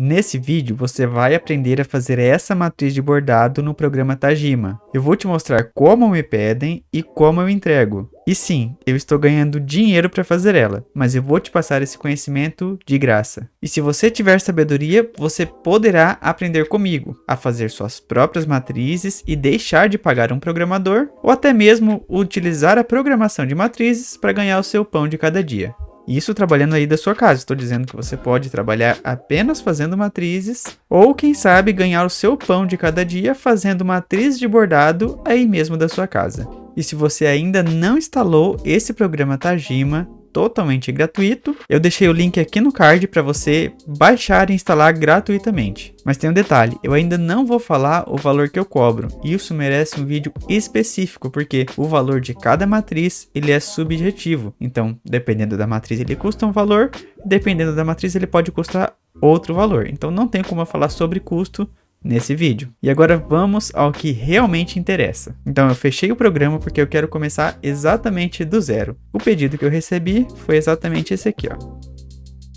Nesse vídeo, você vai aprender a fazer essa matriz de bordado no programa Tajima. Eu vou te mostrar como me pedem e como eu entrego. E sim, eu estou ganhando dinheiro para fazer ela, mas eu vou te passar esse conhecimento de graça. E se você tiver sabedoria, você poderá aprender comigo a fazer suas próprias matrizes e deixar de pagar um programador, ou até mesmo utilizar a programação de matrizes para ganhar o seu pão de cada dia. Isso trabalhando aí da sua casa. Estou dizendo que você pode trabalhar apenas fazendo matrizes, ou quem sabe ganhar o seu pão de cada dia fazendo matriz de bordado aí mesmo da sua casa. E se você ainda não instalou esse programa Tajima, totalmente gratuito, eu deixei o link aqui no card para você baixar e instalar gratuitamente. Mas tem um detalhe, eu ainda não vou falar o valor que eu cobro. Isso merece um vídeo específico, porque o valor de cada matriz ele é subjetivo. Então, dependendo da matriz ele custa um valor, dependendo da matriz ele pode custar outro valor. Então não tem como eu falar sobre custo nesse vídeo. E agora vamos ao que realmente interessa. Então eu fechei o programa porque eu quero começar exatamente do zero. O pedido que eu recebi foi exatamente esse aqui, ó.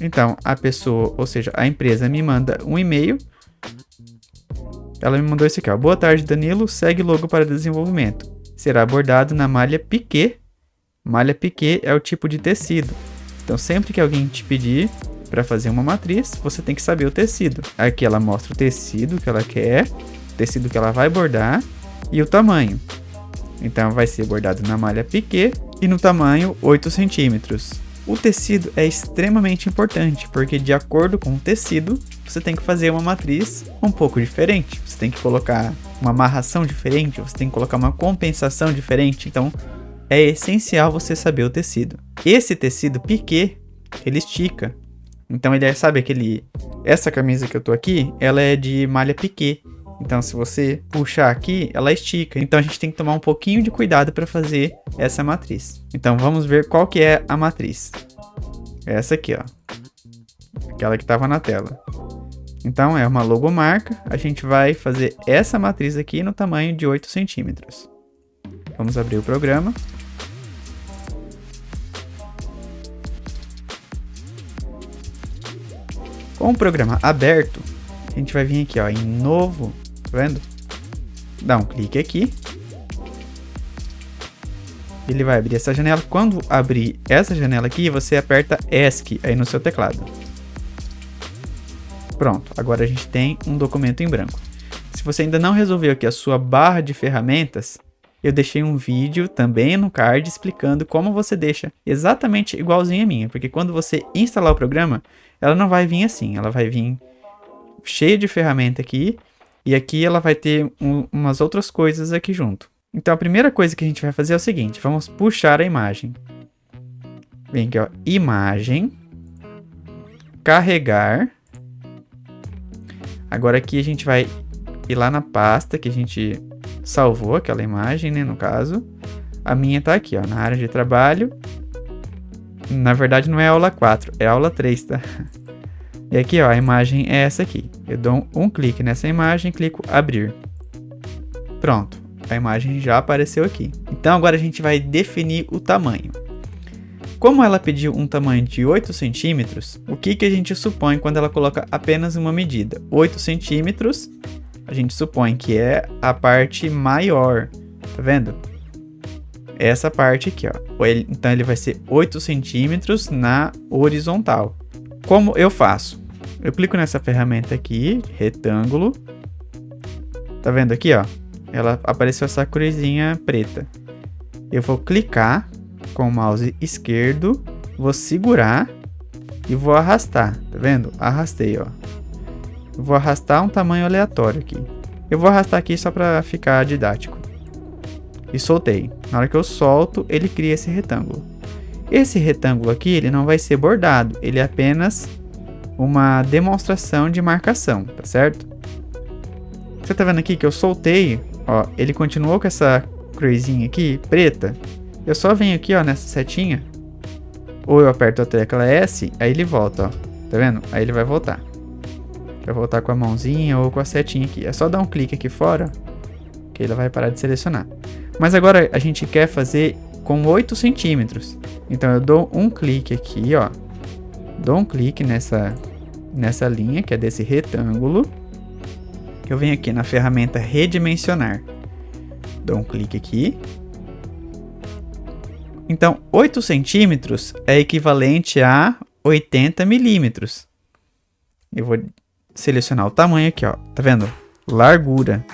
Então a pessoa, ou seja, a empresa me manda um e-mail. Ela me mandou esse aqui, ó. Boa tarde, Danilo, segue logo para desenvolvimento. Será bordado na malha piquê. Malha piquê é o tipo de tecido. Então sempre que alguém te pedir para fazer uma matriz, você tem que saber o tecido. Aqui ela mostra o tecido que ela quer, o tecido que ela vai bordar e o tamanho. Então vai ser bordado na malha piquê e no tamanho 8 centímetros. O tecido é extremamente importante, porque de acordo com o tecido, você tem que fazer uma matriz um pouco diferente. Você tem que colocar uma amarração diferente, você tem que colocar uma compensação diferente. Então é essencial você saber o tecido. Esse tecido piquê, ele estica. Então ele é, sabe aquele... Essa camisa que eu tô aqui, ela é de malha piquê. Então se você puxar aqui, ela estica. Então a gente tem que tomar um pouquinho de cuidado para fazer essa matriz. Então vamos ver qual que é a matriz. Essa aqui, ó. Aquela que tava na tela. Então é uma logomarca. A gente vai fazer essa matriz aqui no tamanho de 8 centímetros. Vamos abrir o programa. Com o programa aberto, a gente vai vir aqui, ó, em novo, tá vendo? Dá um clique aqui. Ele vai abrir essa janela. Quando abrir essa janela aqui, você aperta ESC aí no seu teclado. Pronto, agora a gente tem um documento em branco. Se você ainda não resolveu aqui a sua barra de ferramentas, eu deixei um vídeo também no card explicando como você deixa exatamente igualzinho a minha. Porque quando você instalar o programa, ela não vai vir assim, ela vai vir cheia de ferramenta aqui, e aqui ela vai ter umas outras coisas aqui junto. Então a primeira coisa que a gente vai fazer é o seguinte, vamos puxar a imagem. Vem aqui, ó, imagem, carregar. Agora aqui a gente vai ir lá na pasta que a gente salvou aquela imagem, né, no caso. A minha tá aqui, ó, na área de trabalho. Na verdade não é aula 4, é aula 3, tá? E aqui, ó, a imagem é essa aqui. Eu dou um clique nessa imagem, clico abrir. Pronto, a imagem já apareceu aqui. Então agora a gente vai definir o tamanho. Como ela pediu um tamanho de 8 centímetros, o que a gente supõe quando ela coloca apenas uma medida? 8 centímetros, a gente supõe que é a parte maior, tá vendo? Essa parte aqui, ó. Então ele vai ser 8 centímetros na horizontal. Como eu faço? Eu clico nessa ferramenta aqui, retângulo. Tá vendo aqui, ó? Ela apareceu essa cruzinha preta. Eu vou clicar com o mouse esquerdo, vou segurar e vou arrastar. Tá vendo? Arrastei, ó. Eu vou arrastar um tamanho aleatório aqui. Eu vou arrastar aqui só para ficar didático. E soltei. Na hora que eu solto, ele cria esse retângulo. Esse retângulo aqui, ele não vai ser bordado. Ele é apenas uma demonstração de marcação, tá certo? Você tá vendo aqui que eu soltei, ó, ele continuou com essa cruzinha aqui, preta. Eu só venho aqui, ó, nessa setinha. Ou eu aperto a tecla S, aí ele volta, ó. Tá vendo? Aí ele vai voltar. Vai voltar com a mãozinha ou com a setinha aqui. É só dar um clique aqui fora, que ele vai parar de selecionar. Mas agora a gente quer fazer com 8 centímetros. Então eu dou um clique aqui, ó. Dou um clique nessa nessa linha, que é desse retângulo. Eu venho aqui na ferramenta redimensionar. Dou um clique aqui. Então, 8 centímetros é equivalente a 80 milímetros. Eu vou selecionar o tamanho aqui, ó. Tá vendo? Largura.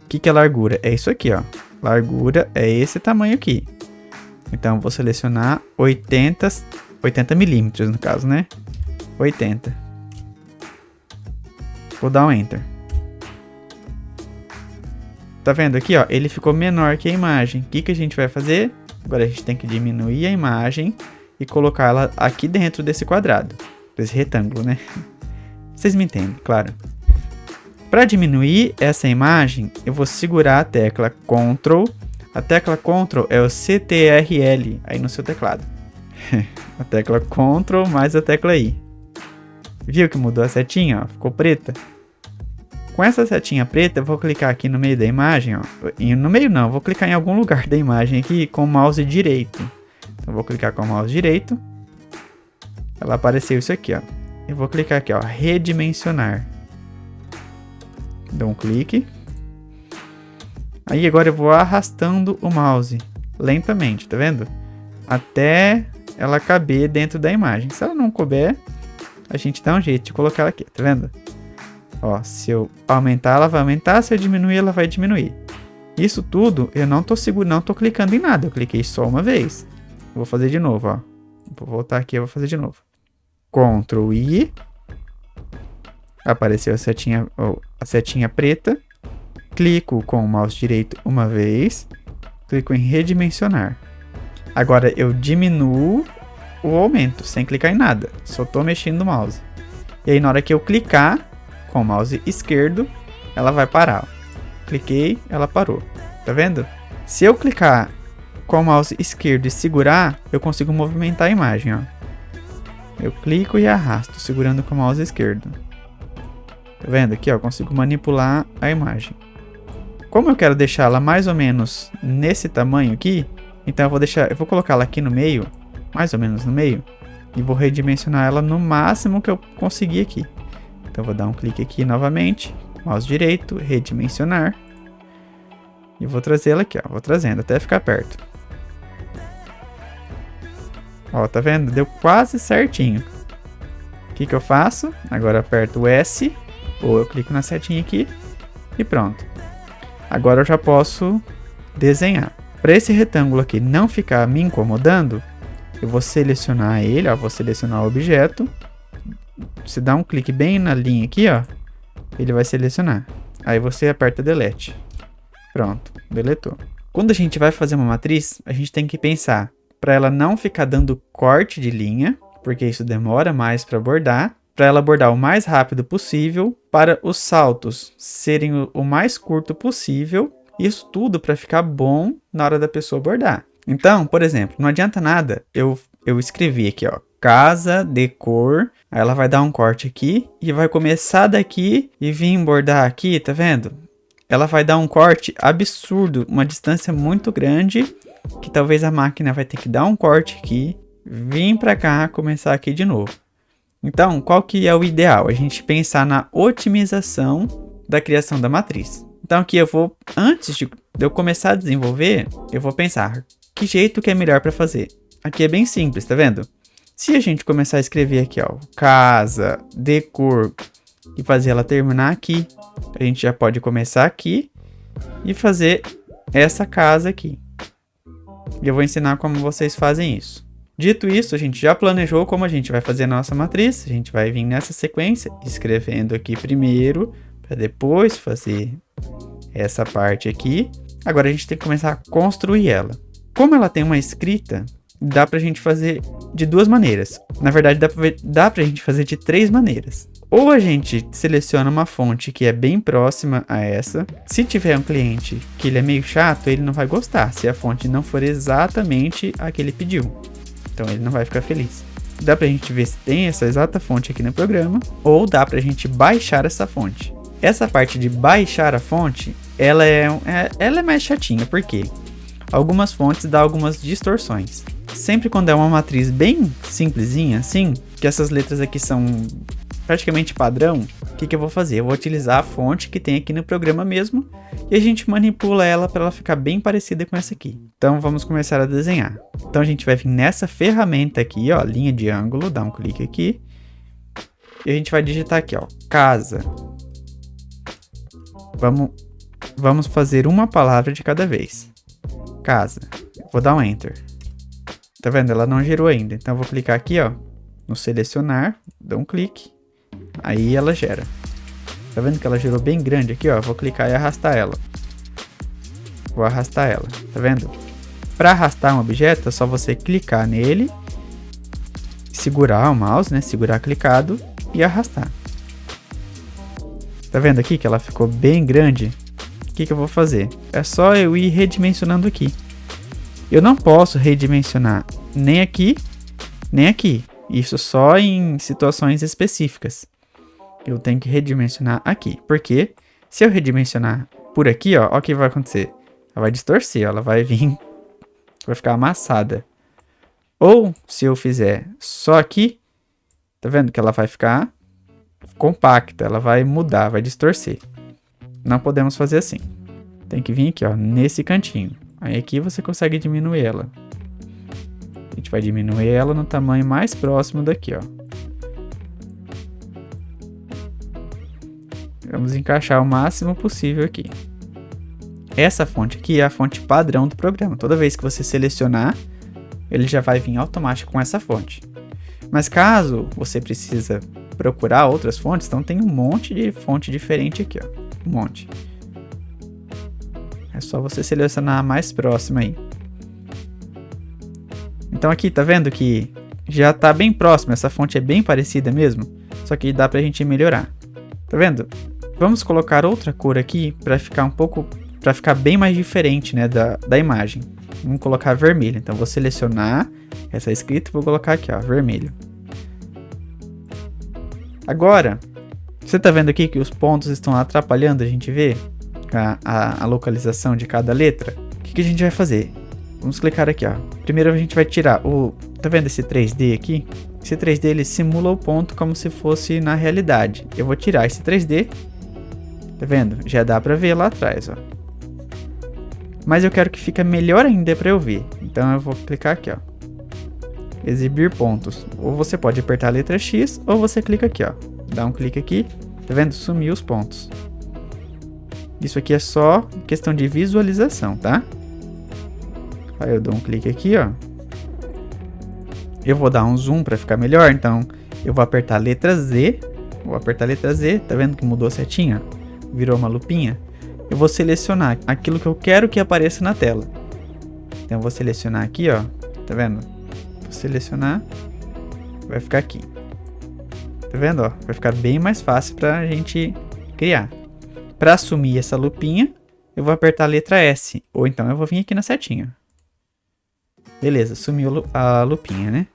O que é largura? É isso aqui, ó. Largura é esse tamanho aqui. Então, eu vou selecionar 80 milímetros, no caso, né? 80. Vou dar um Enter. Tá vendo aqui, ó? Ele ficou menor que a imagem. O que a gente vai fazer? Agora a gente tem que diminuir a imagem e colocar ela aqui dentro desse quadrado. Desse retângulo, né? Vocês me entendem, claro. Para diminuir essa imagem, eu vou segurar a tecla Ctrl. A tecla Ctrl é o CTRL aí no seu teclado. A tecla Ctrl mais a tecla I. Viu que mudou a setinha, ó? Ficou preta. Com essa setinha preta, eu vou clicar aqui no meio da imagem, ó. E no meio não, eu vou clicar em algum lugar da imagem aqui com o mouse direito. Então, eu vou clicar com o mouse direito. Ela apareceu isso aqui, ó. Eu vou clicar aqui, ó, redimensionar. Dou um clique. Aí agora eu vou arrastando o mouse lentamente, tá vendo? Até ela caber dentro da imagem. Se ela não couber, a gente dá um jeito de colocar ela aqui, tá vendo? Ó, se eu aumentar, ela vai aumentar. Se eu diminuir, ela vai diminuir. Isso tudo, eu não tô seguro, não tô clicando em nada. Eu cliquei só uma vez. Vou fazer de novo, ó. Vou voltar aqui, eu vou fazer de novo. Ctrl I. Apareceu a setinha preta. Clico com o mouse direito uma vez. Clico em redimensionar. Agora eu diminuo o aumento, sem clicar em nada. Só tô mexendo no mouse. E aí na hora que eu clicar com o mouse esquerdo, ela vai parar. Ó. Cliquei, ela parou. Tá vendo? Se eu clicar com o mouse esquerdo e segurar, eu consigo movimentar a imagem, ó. Eu clico e arrasto, segurando com o mouse esquerdo. Tá vendo aqui, ó? Eu consigo manipular a imagem. Como eu quero deixá-la mais ou menos nesse tamanho aqui, então eu vou colocá-la aqui no meio, mais ou menos no meio, e vou redimensionar ela no máximo que eu conseguir aqui. Então, eu vou dar um clique aqui novamente, mouse direito, redimensionar. E vou trazê-la aqui, ó. Vou trazendo até ficar perto. Ó, tá vendo? Deu quase certinho. O que eu faço? Agora aperto o S, ou eu clico na setinha aqui, e pronto. Agora eu já posso desenhar. Para esse retângulo aqui não ficar me incomodando, eu vou selecionar ele, ó. Vou selecionar o objeto. Você dá um clique bem na linha aqui, ó, ele vai selecionar. Aí você aperta Delete. Pronto, deletou. Quando a gente vai fazer uma matriz, a gente tem que pensar para ela não ficar dando corte de linha, porque isso demora mais para bordar, para ela bordar o mais rápido possível, para os saltos serem o mais curto possível, isso tudo para ficar bom na hora da pessoa bordar. Então, por exemplo, não adianta nada eu escrevi aqui, ó, casa, decor, aí ela vai dar um corte aqui e vai começar daqui e vir bordar aqui, tá vendo? Ela vai dar um corte absurdo, uma distância muito grande, que talvez a máquina vai ter que dar um corte aqui, vir pra cá, começar aqui de novo. Então, qual que é o ideal? A gente pensar na otimização da criação da matriz. Então aqui eu vou, antes de eu começar a desenvolver, eu vou pensar que jeito que é melhor para fazer. Aqui é bem simples, tá vendo? Se a gente começar a escrever aqui, ó, casa, decor, e fazer ela terminar aqui, a gente já pode começar aqui e fazer essa casa aqui. E eu vou ensinar como vocês fazem isso. Dito isso, a gente já planejou como a gente vai fazer a nossa matriz. A gente vai vir nessa sequência, escrevendo aqui primeiro, para depois fazer essa parte aqui. Agora a gente tem que começar a construir ela. Como ela tem uma escrita, dá pra gente fazer de duas maneiras. Na verdade, dá pra gente fazer de três maneiras. Ou a gente seleciona uma fonte que é bem próxima a essa. Se tiver um cliente que ele é meio chato, ele não vai gostar se a fonte não for exatamente a que ele pediu. Então ele não vai ficar feliz. Dá pra gente ver se tem essa exata fonte aqui no programa, ou dá pra gente baixar essa fonte. Essa parte de baixar a fonte, ela é mais chatinha, por quê? Algumas fontes dão algumas distorções. Sempre quando é uma matriz bem simplesinha, assim, que essas letras aqui são praticamente padrão, o que eu vou fazer? Eu vou utilizar a fonte que tem aqui no programa mesmo e a gente manipula ela para ela ficar bem parecida com essa aqui. Então vamos começar a desenhar. Então a gente vai vir nessa ferramenta aqui, ó, linha de ângulo, dá um clique aqui. E a gente vai digitar aqui, ó, casa. Vamos fazer uma palavra de cada vez. Casa. Vou dar um Enter. Tá vendo? Ela não gerou ainda. Então eu vou clicar aqui, ó, no selecionar, dou um clique. Aí ela gera. Tá vendo que ela gerou bem grande aqui, ó? Vou clicar e arrastar ela. Vou arrastar ela. Tá vendo? Para arrastar um objeto, é só você clicar nele, segurar o mouse, né? Segurar clicado e arrastar. Tá vendo aqui que ela ficou bem grande? O que eu vou fazer? É só eu ir redimensionando aqui. Eu não posso redimensionar nem aqui, nem aqui. Isso só em situações específicas. Eu tenho que redimensionar aqui. Porque se eu redimensionar por aqui, ó, o que vai acontecer? Ela vai distorcer, ó, ela vai vir, vai ficar amassada. Ou se eu fizer só aqui, tá vendo que ela vai ficar compacta, ela vai mudar, vai distorcer. Não podemos fazer assim. Tem que vir aqui, ó, nesse cantinho. Aí aqui você consegue diminuir ela. A gente vai diminuir ela no tamanho mais próximo daqui, ó. Vamos encaixar o máximo possível aqui. Essa fonte aqui é a fonte padrão do programa. Toda vez que você selecionar, ele já vai vir automático com essa fonte. Mas caso você precisa procurar outras fontes, então tem um monte de fonte diferente aqui, ó. Um monte. É só você selecionar a mais próxima aí. Então aqui, tá vendo que já tá bem próximo, essa fonte é bem parecida mesmo, só que dá pra gente melhorar. Tá vendo? Vamos colocar outra cor aqui pra ficar para ficar bem mais diferente, né, da imagem. Vamos colocar vermelho. Então vou selecionar essa escrita e vou colocar aqui, ó, vermelho. Agora, você tá vendo aqui que os pontos estão atrapalhando a gente ver a localização de cada letra? O que a gente vai fazer? Vamos clicar aqui, ó. Primeiro a gente vai tirar tá vendo esse 3D aqui? Esse 3D ele simula o ponto como se fosse na realidade. Eu vou tirar esse 3D. Tá vendo? Já dá pra ver lá atrás, ó. Mas eu quero que fique melhor ainda pra eu ver. Então eu vou clicar aqui, ó. Exibir pontos. Ou você pode apertar a letra X, ou você clica aqui, ó. Dá um clique aqui. Tá vendo? Sumiu os pontos. Isso aqui é só questão de visualização, tá? Aí eu dou um clique aqui, ó. Eu vou dar um zoom para ficar melhor, então eu vou apertar a letra Z. Vou apertar a letra Z, tá vendo que mudou a setinha? Virou uma lupinha. Eu vou selecionar aquilo que eu quero que apareça na tela. Então eu vou selecionar aqui, ó. Tá vendo? Vou selecionar. Vai ficar aqui. Tá vendo, ó? Vai ficar bem mais fácil pra gente criar. Para assumir essa lupinha, eu vou apertar a letra S. Ou então eu vou vir aqui na setinha. Beleza, sumiu a lupinha, né?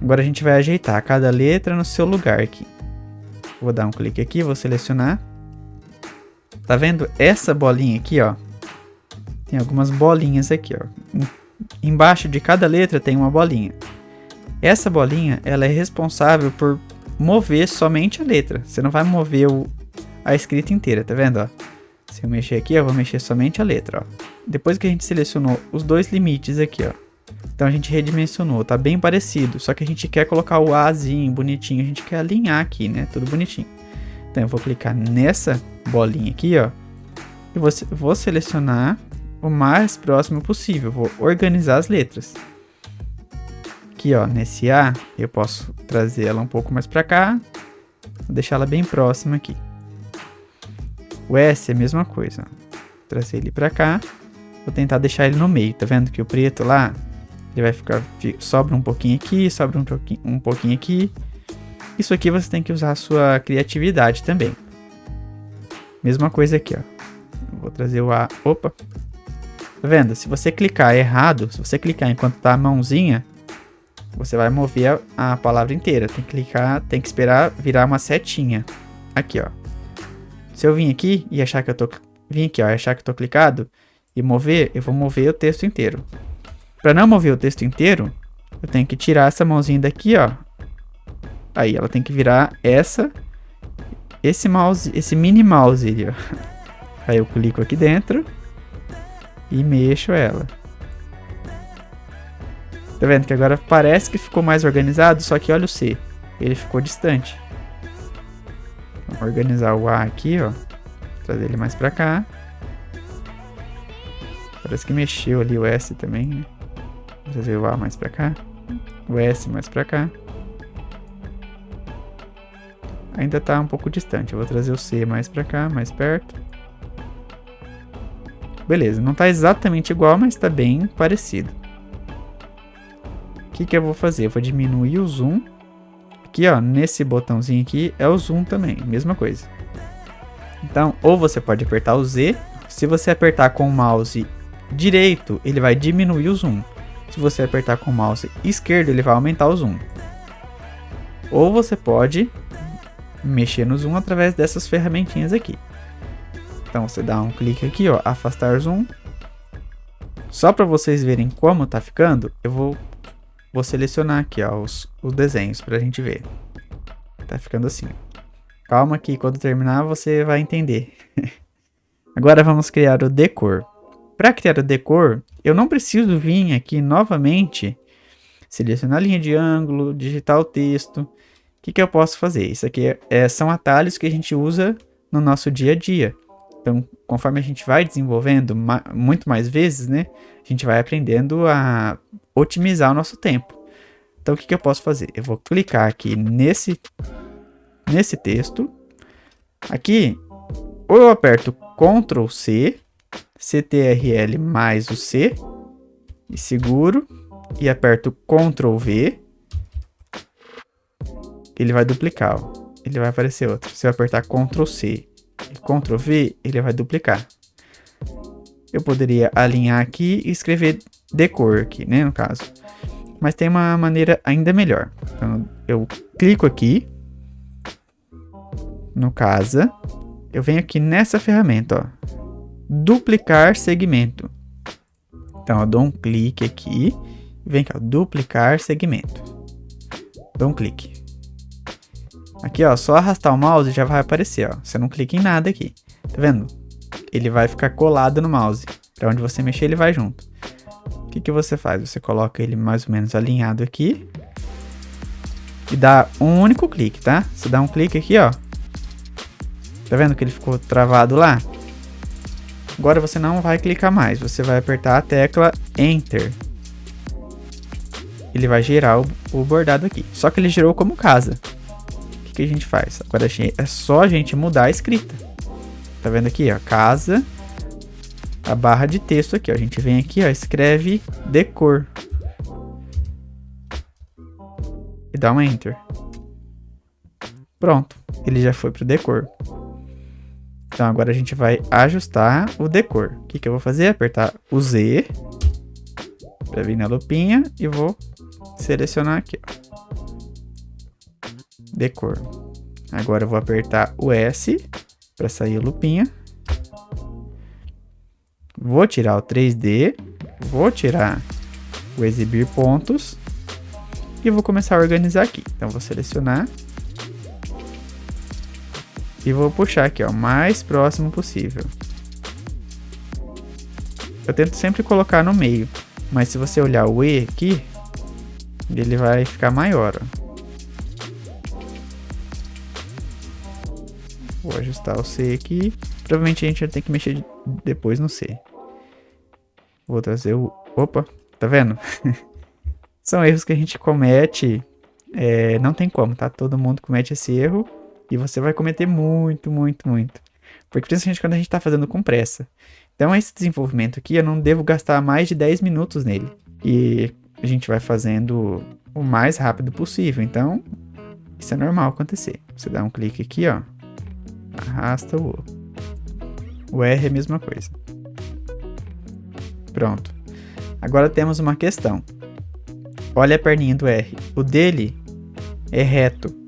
Agora a gente vai ajeitar cada letra no seu lugar aqui. Vou dar um clique aqui, vou selecionar. Tá vendo essa bolinha aqui, ó? Tem algumas bolinhas aqui, ó. Embaixo de cada letra tem uma bolinha. Essa bolinha, ela é responsável por mover somente a letra. Você não vai mover a escrita inteira, tá vendo, ó? Se eu mexer aqui, eu vou mexer somente a letra, ó. Depois que a gente selecionou os dois limites aqui, ó. Então a gente redimensionou, tá bem parecido. Só que a gente quer colocar o Azinho bonitinho, a gente quer alinhar aqui, né? Tudo bonitinho. Então eu vou clicar nessa bolinha aqui, ó. E vou selecionar o mais próximo possível. Vou organizar as letras. Aqui, ó, nesse A, eu posso trazer ela um pouco mais pra cá. Vou deixar ela bem próxima aqui. O S é a mesma coisa, ó. Trazer ele pra cá. Vou tentar deixar ele no meio. Tá vendo que o preto lá, ele vai ficar... Sobra um pouquinho aqui, sobra um pouquinho aqui. Isso aqui você tem que usar a sua criatividade também. Mesma coisa aqui, ó. Vou trazer o A. Opa! Tá vendo? Se você clicar errado, se você clicar enquanto tá a mãozinha, você vai mover a palavra inteira. Tem que clicar, tem que esperar virar uma setinha. Aqui, ó. Se eu vir aqui e achar que eu tô... Vim aqui, ó, e achar que eu tô clicado e mover, eu vou mover o texto inteiro. Para não mover o texto inteiro, eu tenho que tirar essa mãozinha daqui, ó. Aí ela tem que virar esse mouse, esse mini mouse ali, ó. Aí eu clico aqui dentro e mexo ela. Tá vendo que agora parece que ficou mais organizado, só que olha o C, ele ficou distante. Vou organizar o A aqui, ó. Trazer ele mais pra cá. Parece que mexeu ali o S também, né? Vou trazer o A mais pra cá. O S mais pra cá. Ainda tá um pouco distante. Eu vou trazer o C mais pra cá, mais perto. Beleza, não tá exatamente igual, mas tá bem parecido. O que eu vou fazer? Eu vou diminuir o zoom. Aqui, ó, nesse botãozinho aqui é o zoom também, mesma coisa. Então, ou você pode apertar o Z. Se você apertar com o mouse direito, ele vai diminuir o zoom. Se você apertar com o mouse esquerdo, ele vai aumentar o zoom. Ou você pode mexer no zoom através dessas ferramentinhas aqui. Então você dá um clique aqui, ó, afastar zoom. Só para vocês verem como tá ficando, eu vou selecionar aqui, ó, os desenhos pra gente ver. Tá ficando assim. Calma que quando terminar você vai entender. Agora vamos criar o decor. Para criar o decor, eu não preciso vir aqui novamente, selecionar a linha de ângulo, digitar o texto. O que eu posso fazer? Isso aqui são atalhos que a gente usa no nosso dia a dia. Então, conforme a gente vai desenvolvendo muito mais vezes, né? A gente vai aprendendo a otimizar o nosso tempo. Então, o que eu posso fazer? Eu vou clicar aqui nesse texto. Aqui, ou eu aperto Ctrl C, CTRL mais o C, e seguro, e aperto Ctrl V, ele vai duplicar, ó. Ele vai aparecer outro. Se eu apertar Ctrl C e Ctrl V, ele vai duplicar. Eu poderia alinhar aqui e escrever decor aqui, né, no caso. Mas tem uma maneira ainda melhor. Então, eu clico aqui no casa, eu venho aqui nessa ferramenta, ó, duplicar segmento. Então, eu dou um clique aqui, vem aqui, ó, duplicar segmento. Dou um clique. Aqui, ó, só arrastar o mouse já vai aparecer, ó. Você não clica em nada aqui. Tá vendo? Ele vai ficar colado no mouse. Pra onde você mexer, ele vai junto. O que você faz? Você coloca ele mais ou menos alinhado aqui. E dá um único clique, tá? Você dá um clique aqui, ó. Tá vendo que ele ficou travado lá? Agora você não vai clicar mais. Você vai apertar a tecla Enter. Ele vai gerar o bordado aqui. Só que ele gerou como casa. O que a gente faz? Agora é só a gente mudar a escrita. Tá vendo aqui, ó? Casa. A barra de texto aqui, ó. A gente vem aqui, ó. Escreve decor. E dá um Enter. Pronto. Ele já foi pro decor. Então agora a gente vai ajustar o decor. O que eu vou fazer? Apertar o Z. Pra vir na lupinha. E vou selecionar aqui, ó. Decor. Agora eu vou apertar o S para sair a lupinha. Vou tirar o 3D. Vou tirar o exibir pontos. E vou começar a organizar aqui. Então vou selecionar. E vou puxar aqui, ó, o mais próximo possível. Eu tento sempre colocar no meio. Mas se você olhar o E aqui, ele vai ficar maior, ó. Vou ajustar o C aqui. Provavelmente a gente vai ter que mexer depois no C. Vou trazer o... Opa, tá vendo? São erros que a gente comete. Não tem como, tá? Todo mundo comete esse erro. E você vai cometer muito, muito, muito. Porque principalmente quando a gente tá fazendo com pressa. Então esse desenvolvimento aqui eu não devo gastar mais de 10 minutos nele. E a gente vai fazendo o mais rápido possível. Então isso é normal acontecer. Você dá um clique aqui, ó. Arrasta o O. O R é a mesma coisa. Pronto. Agora temos uma questão. Olha a perninha do R. O dele é reto.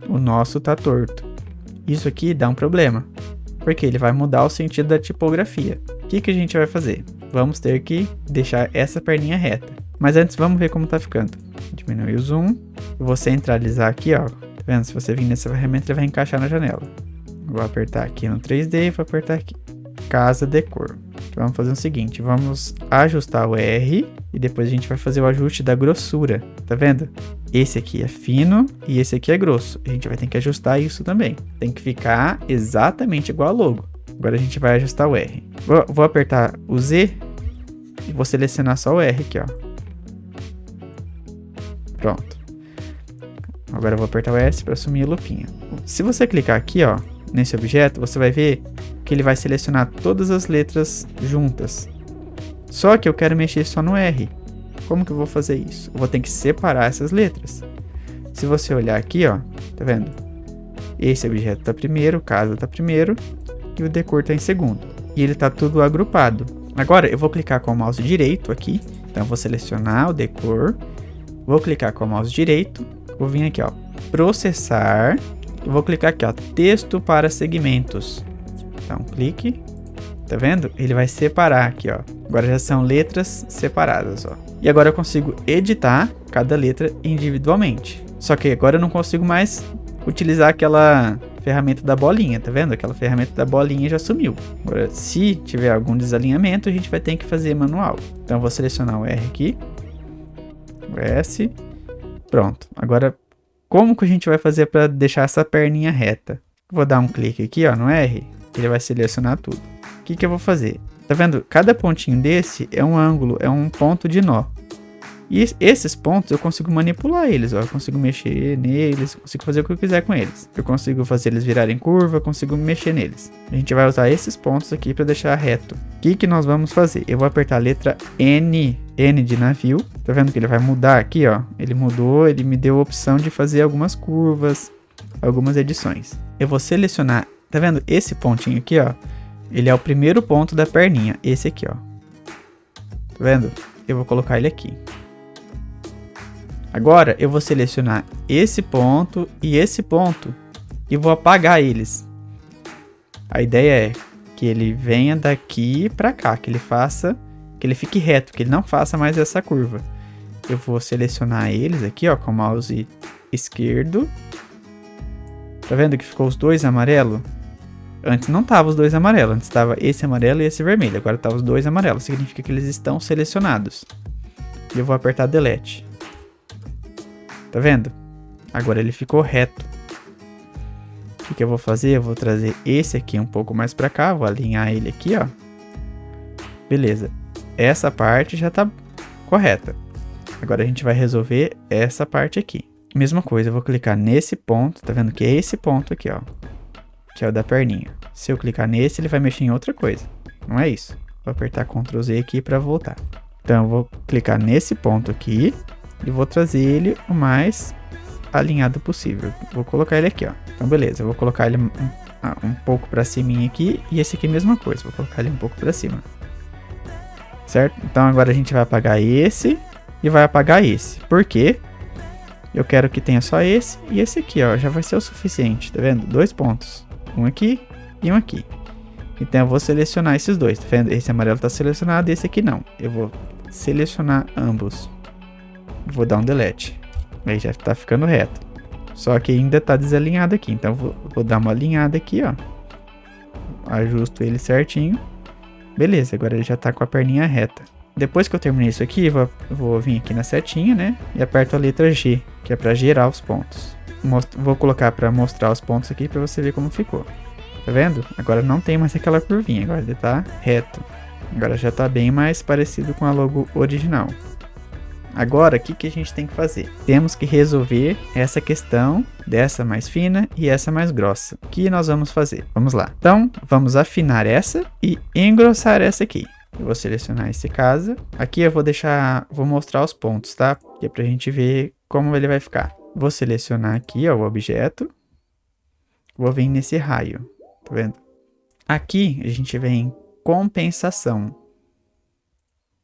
O nosso tá torto. Isso aqui dá um problema. Porque ele vai mudar o sentido da tipografia. O que a gente vai fazer? Vamos ter que deixar essa perninha reta. Mas antes, vamos ver como tá ficando. Diminuir o zoom. Eu vou centralizar aqui, ó. Tá vendo? Se você vir nessa ferramenta, ele vai encaixar na janela. Vou apertar aqui no 3D e vou apertar aqui. Casa Decor. Então, vamos fazer o seguinte, vamos ajustar o R e depois a gente vai fazer o ajuste da grossura, tá vendo? Esse aqui é fino e esse aqui é grosso. A gente vai ter que ajustar isso também. Tem que ficar exatamente igual ao logo. Agora a gente vai ajustar o R. Vou apertar o Z e vou selecionar só o R aqui, ó. Pronto. Agora eu vou apertar o S para assumir a lupinha. Se você clicar aqui, ó, nesse objeto, você vai ver que ele vai selecionar todas as letras juntas. Só que eu quero mexer só no R. Como que eu vou fazer isso? Eu vou ter que separar essas letras. Se você olhar aqui, ó, tá vendo? Esse objeto tá primeiro, casa tá primeiro e o decor tá em segundo. E ele tá tudo agrupado. Agora eu vou clicar com o mouse direito aqui. Então eu vou selecionar o decor. Vou clicar com o mouse direito. Vou vir aqui, ó, processar. Eu vou clicar aqui, ó, texto para segmentos. Dá um clique. Tá vendo? Ele vai separar aqui, ó. Agora já são letras separadas, ó. E agora eu consigo editar cada letra individualmente. Só que agora eu não consigo mais utilizar aquela ferramenta da bolinha, tá vendo? Aquela ferramenta da bolinha já sumiu. Agora, se tiver algum desalinhamento, a gente vai ter que fazer manual. Então eu vou selecionar o R aqui. O S. Pronto. Agora, como que a gente vai fazer para deixar essa perninha reta? Vou dar um clique aqui, ó, no R. Ele vai selecionar tudo. O que que eu vou fazer? Tá vendo? Cada pontinho desse é um ângulo, é um ponto de nó. E esses pontos eu consigo manipular eles, ó. Eu consigo mexer neles, consigo fazer o que eu quiser com eles. Eu consigo fazer eles virarem curva, eu consigo mexer neles. A gente vai usar esses pontos aqui para deixar reto. O que que nós vamos fazer? Eu vou apertar a letra N, N de navio. Tá vendo que ele vai mudar aqui, ó? Ele mudou, ele me deu a opção de fazer algumas curvas, algumas edições. Eu vou selecionar, tá vendo? Esse pontinho aqui, ó. Ele é o primeiro ponto da perninha, esse aqui, ó. Tá vendo? Eu vou colocar ele aqui. Agora eu vou selecionar esse ponto e vou apagar eles. A ideia é que ele venha daqui para cá, que ele fique reto, que ele não faça mais essa curva. Eu vou selecionar eles aqui, ó, com o mouse esquerdo. Tá vendo que ficou os dois amarelos? Antes não tava os dois amarelos, antes estava esse amarelo e esse vermelho. Agora tá os dois amarelos, significa que eles estão selecionados. E eu vou apertar Delete. Tá vendo? Agora ele ficou reto. O que eu vou fazer? Eu vou trazer esse aqui um pouco mais pra cá. Vou alinhar ele aqui, ó. Beleza. Essa parte já tá correta. Agora a gente vai resolver essa parte aqui. Mesma coisa, eu vou clicar nesse ponto. Tá vendo que é esse ponto aqui, ó. Que é o da perninha. Se eu clicar nesse, ele vai mexer em outra coisa. Não é isso. Vou apertar Ctrl Z aqui pra voltar. Então eu vou clicar nesse ponto aqui. E vou trazer ele o mais alinhado possível. Vou colocar ele aqui, ó. Então, beleza. Eu vou colocar ele um pouco pra cima aqui. E esse aqui é a mesma coisa. Vou colocar ele um pouco pra cima. Certo? Então, agora a gente vai apagar esse e vai apagar esse. Por quê? Eu quero que tenha só esse e esse aqui, ó. Já vai ser o suficiente, tá vendo? 2 pontos. Um aqui e um aqui. Então, eu vou selecionar esses dois, tá vendo? Esse amarelo tá selecionado e esse aqui não. Eu vou selecionar ambos. Vou dar um delete. Aí já tá ficando reto. Só que ainda tá desalinhado aqui. Então vou dar uma alinhada aqui, ó. Ajusto ele certinho. Beleza, agora ele já tá com a perninha reta. Depois que eu terminei isso aqui, vou vir aqui na setinha, né? E aperto a letra G, que é pra gerar os pontos. Vou colocar pra mostrar os pontos aqui pra você ver como ficou. Tá vendo? Agora não tem mais aquela curvinha, agora ele tá reto. Agora já tá bem mais parecido com a logo original. Agora, o que a gente tem que fazer? Temos que resolver essa questão dessa mais fina e essa mais grossa. O que nós vamos fazer? Vamos lá. Então, vamos afinar essa e engrossar essa aqui. Eu vou selecionar esse casa. Aqui eu vou mostrar os pontos, tá? Que é pra gente ver como ele vai ficar. Vou selecionar aqui, ó, o objeto. Vou vir nesse raio, tá vendo? Aqui a gente vem em compensação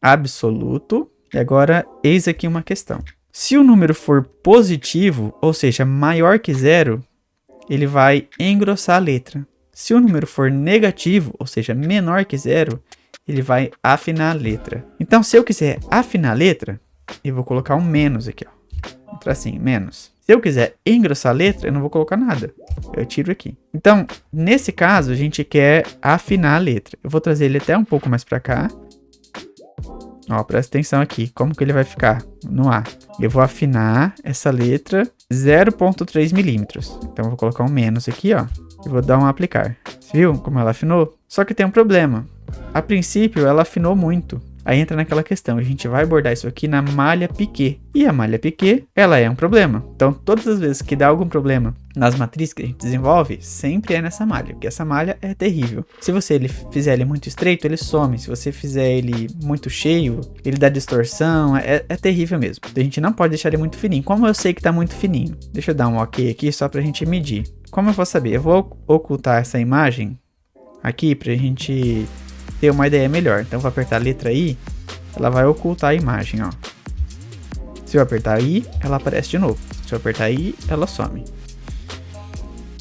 absoluto. E agora, eis aqui uma questão. Se o número for positivo, ou seja, maior que 0, ele vai engrossar a letra. Se o número for negativo, ou seja, menor que 0, ele vai afinar a letra. Então, se eu quiser afinar a letra, e vou colocar um menos aqui, ó. Um tracinho, menos. Se eu quiser engrossar a letra, eu não vou colocar nada. Eu tiro aqui. Então, nesse caso, a gente quer afinar a letra. Eu vou trazer ele até um pouco mais pra cá. Ó, presta atenção aqui. Como que ele vai ficar no A? Eu vou afinar essa letra 0,3 milímetros. Então, eu vou colocar um menos aqui, ó. E vou dar um aplicar. Você viu como ela afinou? Só que tem um problema. A princípio, ela afinou muito. Aí entra naquela questão, a gente vai bordar isso aqui na malha piquê. E a malha piquê, ela é um problema. Então, todas as vezes que dá algum problema nas matrizes que a gente desenvolve, sempre é nessa malha, porque essa malha é terrível. Se você fizer ele muito estreito, ele some. Se você fizer ele muito cheio, ele dá distorção, é terrível mesmo. Então, a gente não pode deixar ele muito fininho. Como eu sei que tá muito fininho? Deixa eu dar um ok aqui, só pra gente medir. Como eu vou saber? Eu vou ocultar essa imagem aqui pra gente ter uma ideia melhor. Então, eu vou apertar a letra I, ela vai ocultar a imagem, ó. Se eu apertar I, ela aparece de novo. Se eu apertar I, ela some.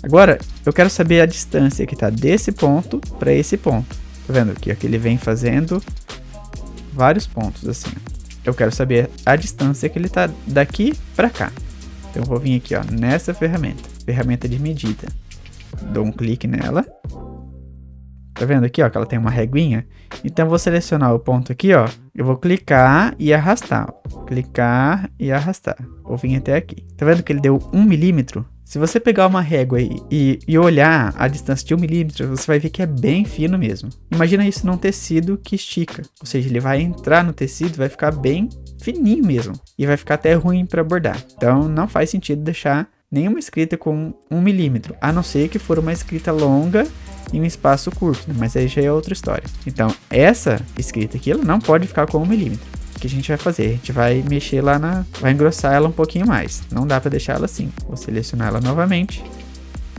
Agora, eu quero saber a distância que tá desse ponto para esse ponto. Tá vendo aqui? Aqui ele vem fazendo vários pontos assim. Eu quero saber a distância que ele tá daqui para cá. Então, eu vou vir aqui, ó, nessa ferramenta de medida. Dou um clique nela. Tá vendo aqui, ó, que ela tem uma reguinha? Então, eu vou selecionar o ponto aqui, ó. Eu vou clicar e arrastar. Ó. Clicar e arrastar. Vou vir até aqui. Tá vendo que ele deu 1 milímetro? Se você pegar uma régua aí e olhar a distância de 1 milímetro, você vai ver que é bem fino mesmo. Imagina isso num tecido que estica. Ou seja, ele vai entrar no tecido e vai ficar bem fininho mesmo. E vai ficar até ruim para bordar. Então, não faz sentido deixar nenhuma escrita com 1 milímetro. A não ser que for uma escrita longa em um espaço curto, né? Mas aí já é outra história. Então, essa escrita aqui, ela não pode ficar com 1 milímetro. O que a gente vai fazer? A gente vai mexer lá vai engrossar ela um pouquinho mais. Não dá para deixar ela assim. Vou selecionar ela novamente.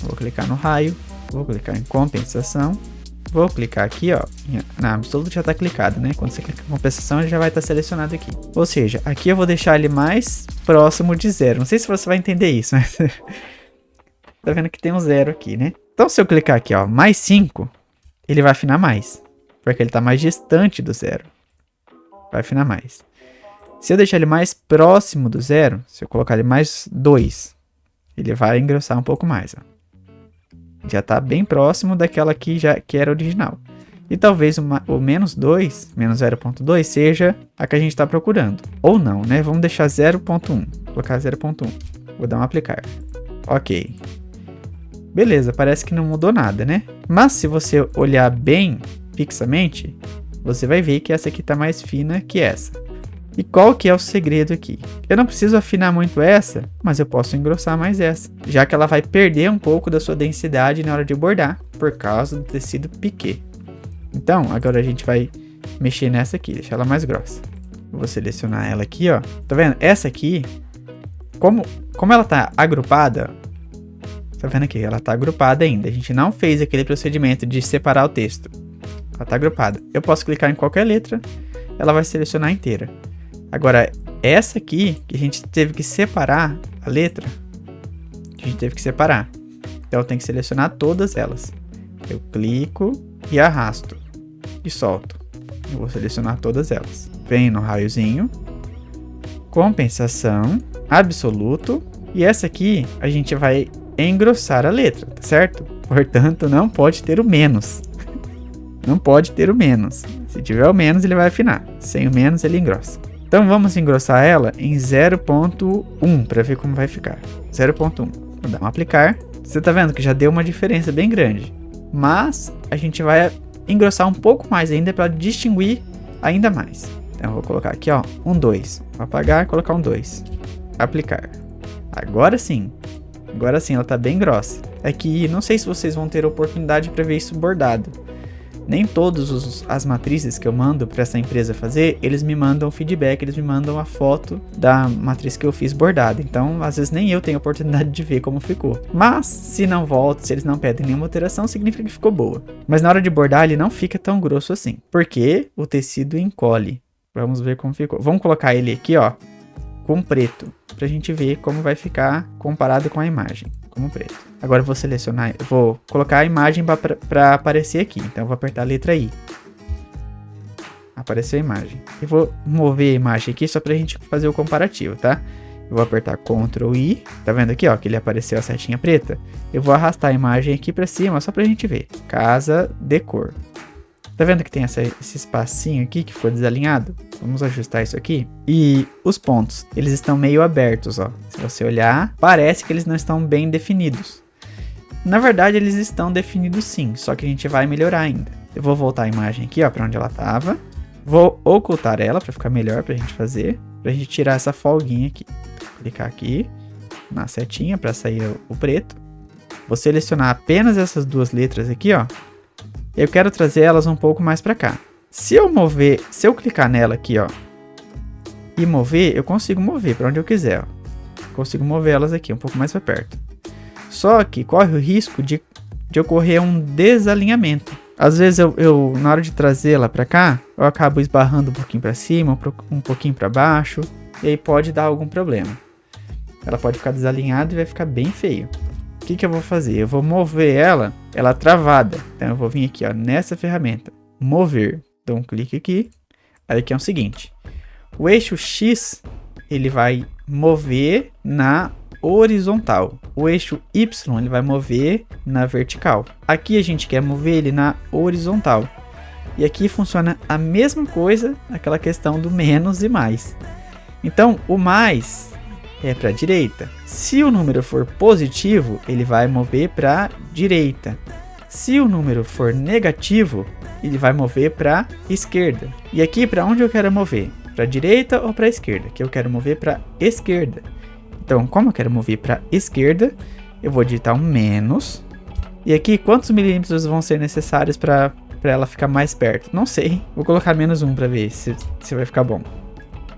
Vou clicar no raio. Vou clicar em compensação. Vou clicar aqui, ó. Na absoluta já está clicado, né? Quando você clica em compensação, ele já vai estar selecionado aqui. Ou seja, aqui eu vou deixar ele mais próximo de 0. Não sei se você vai entender isso, mas tá vendo que tem um 0 aqui, né? Então, se eu clicar aqui, ó, mais 5, ele vai afinar mais. Porque ele está mais distante do 0. Vai afinar mais. Se eu deixar ele mais próximo do 0, se eu colocar ele mais 2, ele vai engrossar um pouco mais, ó. Já está bem próximo daquela que era original. E talvez o menos 2, menos 0.2, seja a que a gente está procurando. Ou não, né? Vamos deixar 0.1. Colocar 0.1. Vou dar um aplicar. Ok. Beleza, parece que não mudou nada, né? Mas se você olhar bem fixamente, você vai ver que essa aqui está mais fina que essa. E qual que é o segredo aqui? Eu não preciso afinar muito essa, mas eu posso engrossar mais essa, já que ela vai perder um pouco da sua densidade na hora de bordar, por causa do tecido piquê. Então, agora a gente vai mexer nessa aqui, deixar ela mais grossa. Eu vou selecionar ela aqui, ó. Tá vendo? Essa aqui, como ela tá agrupada, tá vendo aqui? Ela tá agrupada ainda. A gente não fez aquele procedimento de separar o texto. Ela tá agrupada. Eu posso clicar em qualquer letra, ela vai selecionar inteira. Agora, essa aqui, que a gente teve que separar a letra, Então, eu tenho que selecionar todas elas. Eu clico e arrasto. E solto. Eu vou selecionar todas elas. Venho no raiozinho. Compensação. Absoluto. E essa aqui, a gente vai engrossar a letra, tá certo? Portanto, não pode ter o menos. Não pode ter o menos. Se tiver o menos, ele vai afinar. Sem o menos, ele engrossa. Então, vamos engrossar ela em 0.1 para ver como vai ficar. 0.1. Vou dar um aplicar. Você tá vendo que já deu uma diferença bem grande. Mas, a gente vai engrossar um pouco mais ainda para distinguir ainda mais. Então, eu vou colocar aqui, ó, um 2. Vou apagar e colocar um 2. Aplicar. Agora sim ela tá bem grossa. É que não sei se vocês vão ter oportunidade para ver isso bordado. Nem todas as matrizes que eu mando para essa empresa fazer, eles me mandam feedback, eles me mandam a foto da matriz que eu fiz bordada. Então, às vezes nem eu tenho oportunidade de ver como ficou. Mas, se não volta, se eles não pedem nenhuma alteração, significa que ficou boa. Mas na hora de bordar, ele não fica tão grosso assim, porque o tecido encolhe. Vamos ver como ficou. Vamos colocar ele aqui, ó, com preto, pra gente ver como vai ficar comparado com a imagem, como preto. Agora eu vou selecionar, eu vou colocar a imagem para aparecer aqui. Então eu vou apertar a letra I. apareceu a imagem. Eu vou mover a imagem aqui só pra gente fazer o comparativo, tá? Eu vou apertar Ctrl I, tá vendo aqui, ó, que ele apareceu a setinha preta? Eu vou arrastar a imagem aqui pra cima só pra gente ver. Casa, decor. Tá vendo que tem esse espacinho aqui que ficou desalinhado? Vamos ajustar isso aqui. E os pontos, eles estão meio abertos, ó. Se você olhar, parece que eles não estão bem definidos. Na verdade, eles estão definidos sim, só que a gente vai melhorar ainda. Eu vou voltar a imagem aqui, ó, pra onde ela tava. Vou ocultar ela pra ficar melhor pra gente fazer. Pra gente tirar essa folguinha aqui. Clicar aqui na setinha pra sair o preto. Vou selecionar apenas essas duas letras aqui, ó. Eu quero trazer elas um pouco mais pra cá. Se eu clicar nela aqui, ó, e mover, eu consigo mover pra onde eu quiser, ó. Consigo mover elas aqui um pouco mais pra perto. Só que corre o risco de ocorrer um desalinhamento. Às vezes eu na hora de trazê-la pra cá, eu acabo esbarrando um pouquinho pra cima, um pouquinho pra baixo, e aí pode dar algum problema. Ela pode ficar desalinhada e vai ficar bem feio. O que eu vou fazer? Eu vou mover ela travada. Então eu vou vir aqui, ó, nessa ferramenta, mover. Dou um clique aqui. Aí aqui é o seguinte, o eixo X, ele vai mover na horizontal. O eixo Y, ele vai mover na vertical. Aqui a gente quer mover ele na horizontal. E aqui funciona a mesma coisa, aquela questão do menos e mais. Então, o mais é para a direita. Se o número for positivo, ele vai mover para a direita. Se o número for negativo, ele vai mover para a esquerda. E aqui, para onde eu quero mover? Para a direita ou para a esquerda? Aqui eu quero mover para a esquerda. Então, como eu quero mover para a esquerda, eu vou digitar um menos. E aqui, quantos milímetros vão ser necessários para ela ficar mais perto? Não sei. Vou colocar menos 1 para ver se vai ficar bom.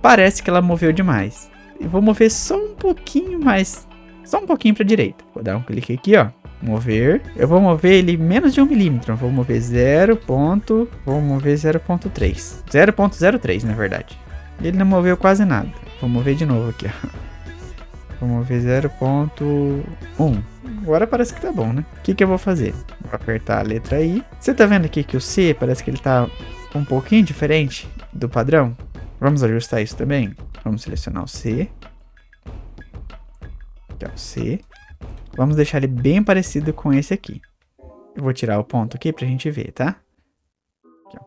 Parece que ela moveu demais. Eu vou mover só um pouquinho mais. Só um pouquinho para a direita. Vou dar um clique aqui, ó. Mover. Eu vou mover ele menos de 1 milímetro. Vou mover 0.3. 0.03, na verdade. Ele não moveu quase nada. Vou mover de novo aqui, ó. Vou mover 0.1. Agora parece que tá bom, né? O que eu vou fazer? Vou apertar a letra I. Você tá vendo aqui que o C parece que ele tá um pouquinho diferente do padrão? Vamos ajustar isso também? Vamos selecionar o C. Aqui é o C. Vamos deixar ele bem parecido com esse aqui. Eu vou tirar o ponto aqui pra gente ver, tá? Aqui, ó.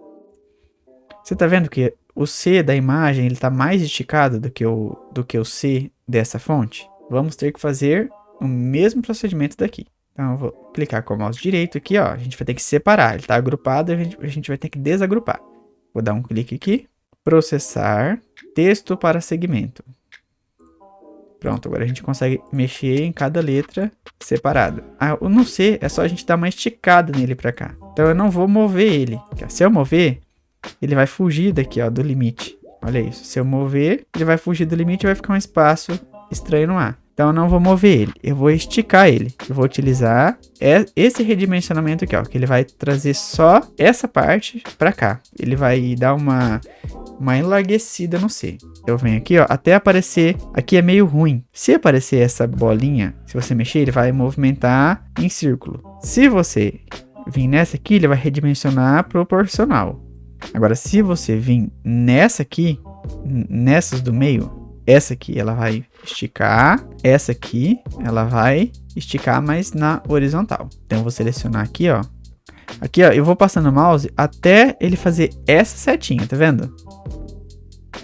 Você tá vendo que o C da imagem ele tá mais esticado do que o C dessa fonte? Vamos ter que fazer o mesmo procedimento daqui. Então eu vou clicar com o mouse direito aqui, ó. A gente vai ter que separar. Ele tá agrupado e a gente vai ter que desagrupar. Vou dar um clique aqui. Processar texto para segmento. Pronto, agora a gente consegue mexer em cada letra separada. O no C é só a gente dar uma esticada nele para cá. Então eu não vou mover ele. Se eu mover, ele vai fugir daqui, ó, do limite. Olha isso. Se eu mover, ele vai fugir do limite e vai ficar um espaço estranho no ar. Então eu não vou mover ele, eu vou esticar ele. Eu vou utilizar esse redimensionamento aqui, ó, que ele vai trazer só essa parte para cá. Ele vai dar uma enlarguecida no C. Eu venho aqui, ó, até aparecer, aqui é meio ruim. Se aparecer essa bolinha, se você mexer, ele vai movimentar em círculo. Se você vir nessa aqui, ele vai redimensionar proporcional. Agora, se você vir nessa aqui, nessas do meio, essa aqui ela vai esticar, essa aqui ela vai esticar, mas na horizontal. Então eu vou selecionar aqui, ó. Aqui, ó, eu vou passando o mouse até ele fazer essa setinha, tá vendo?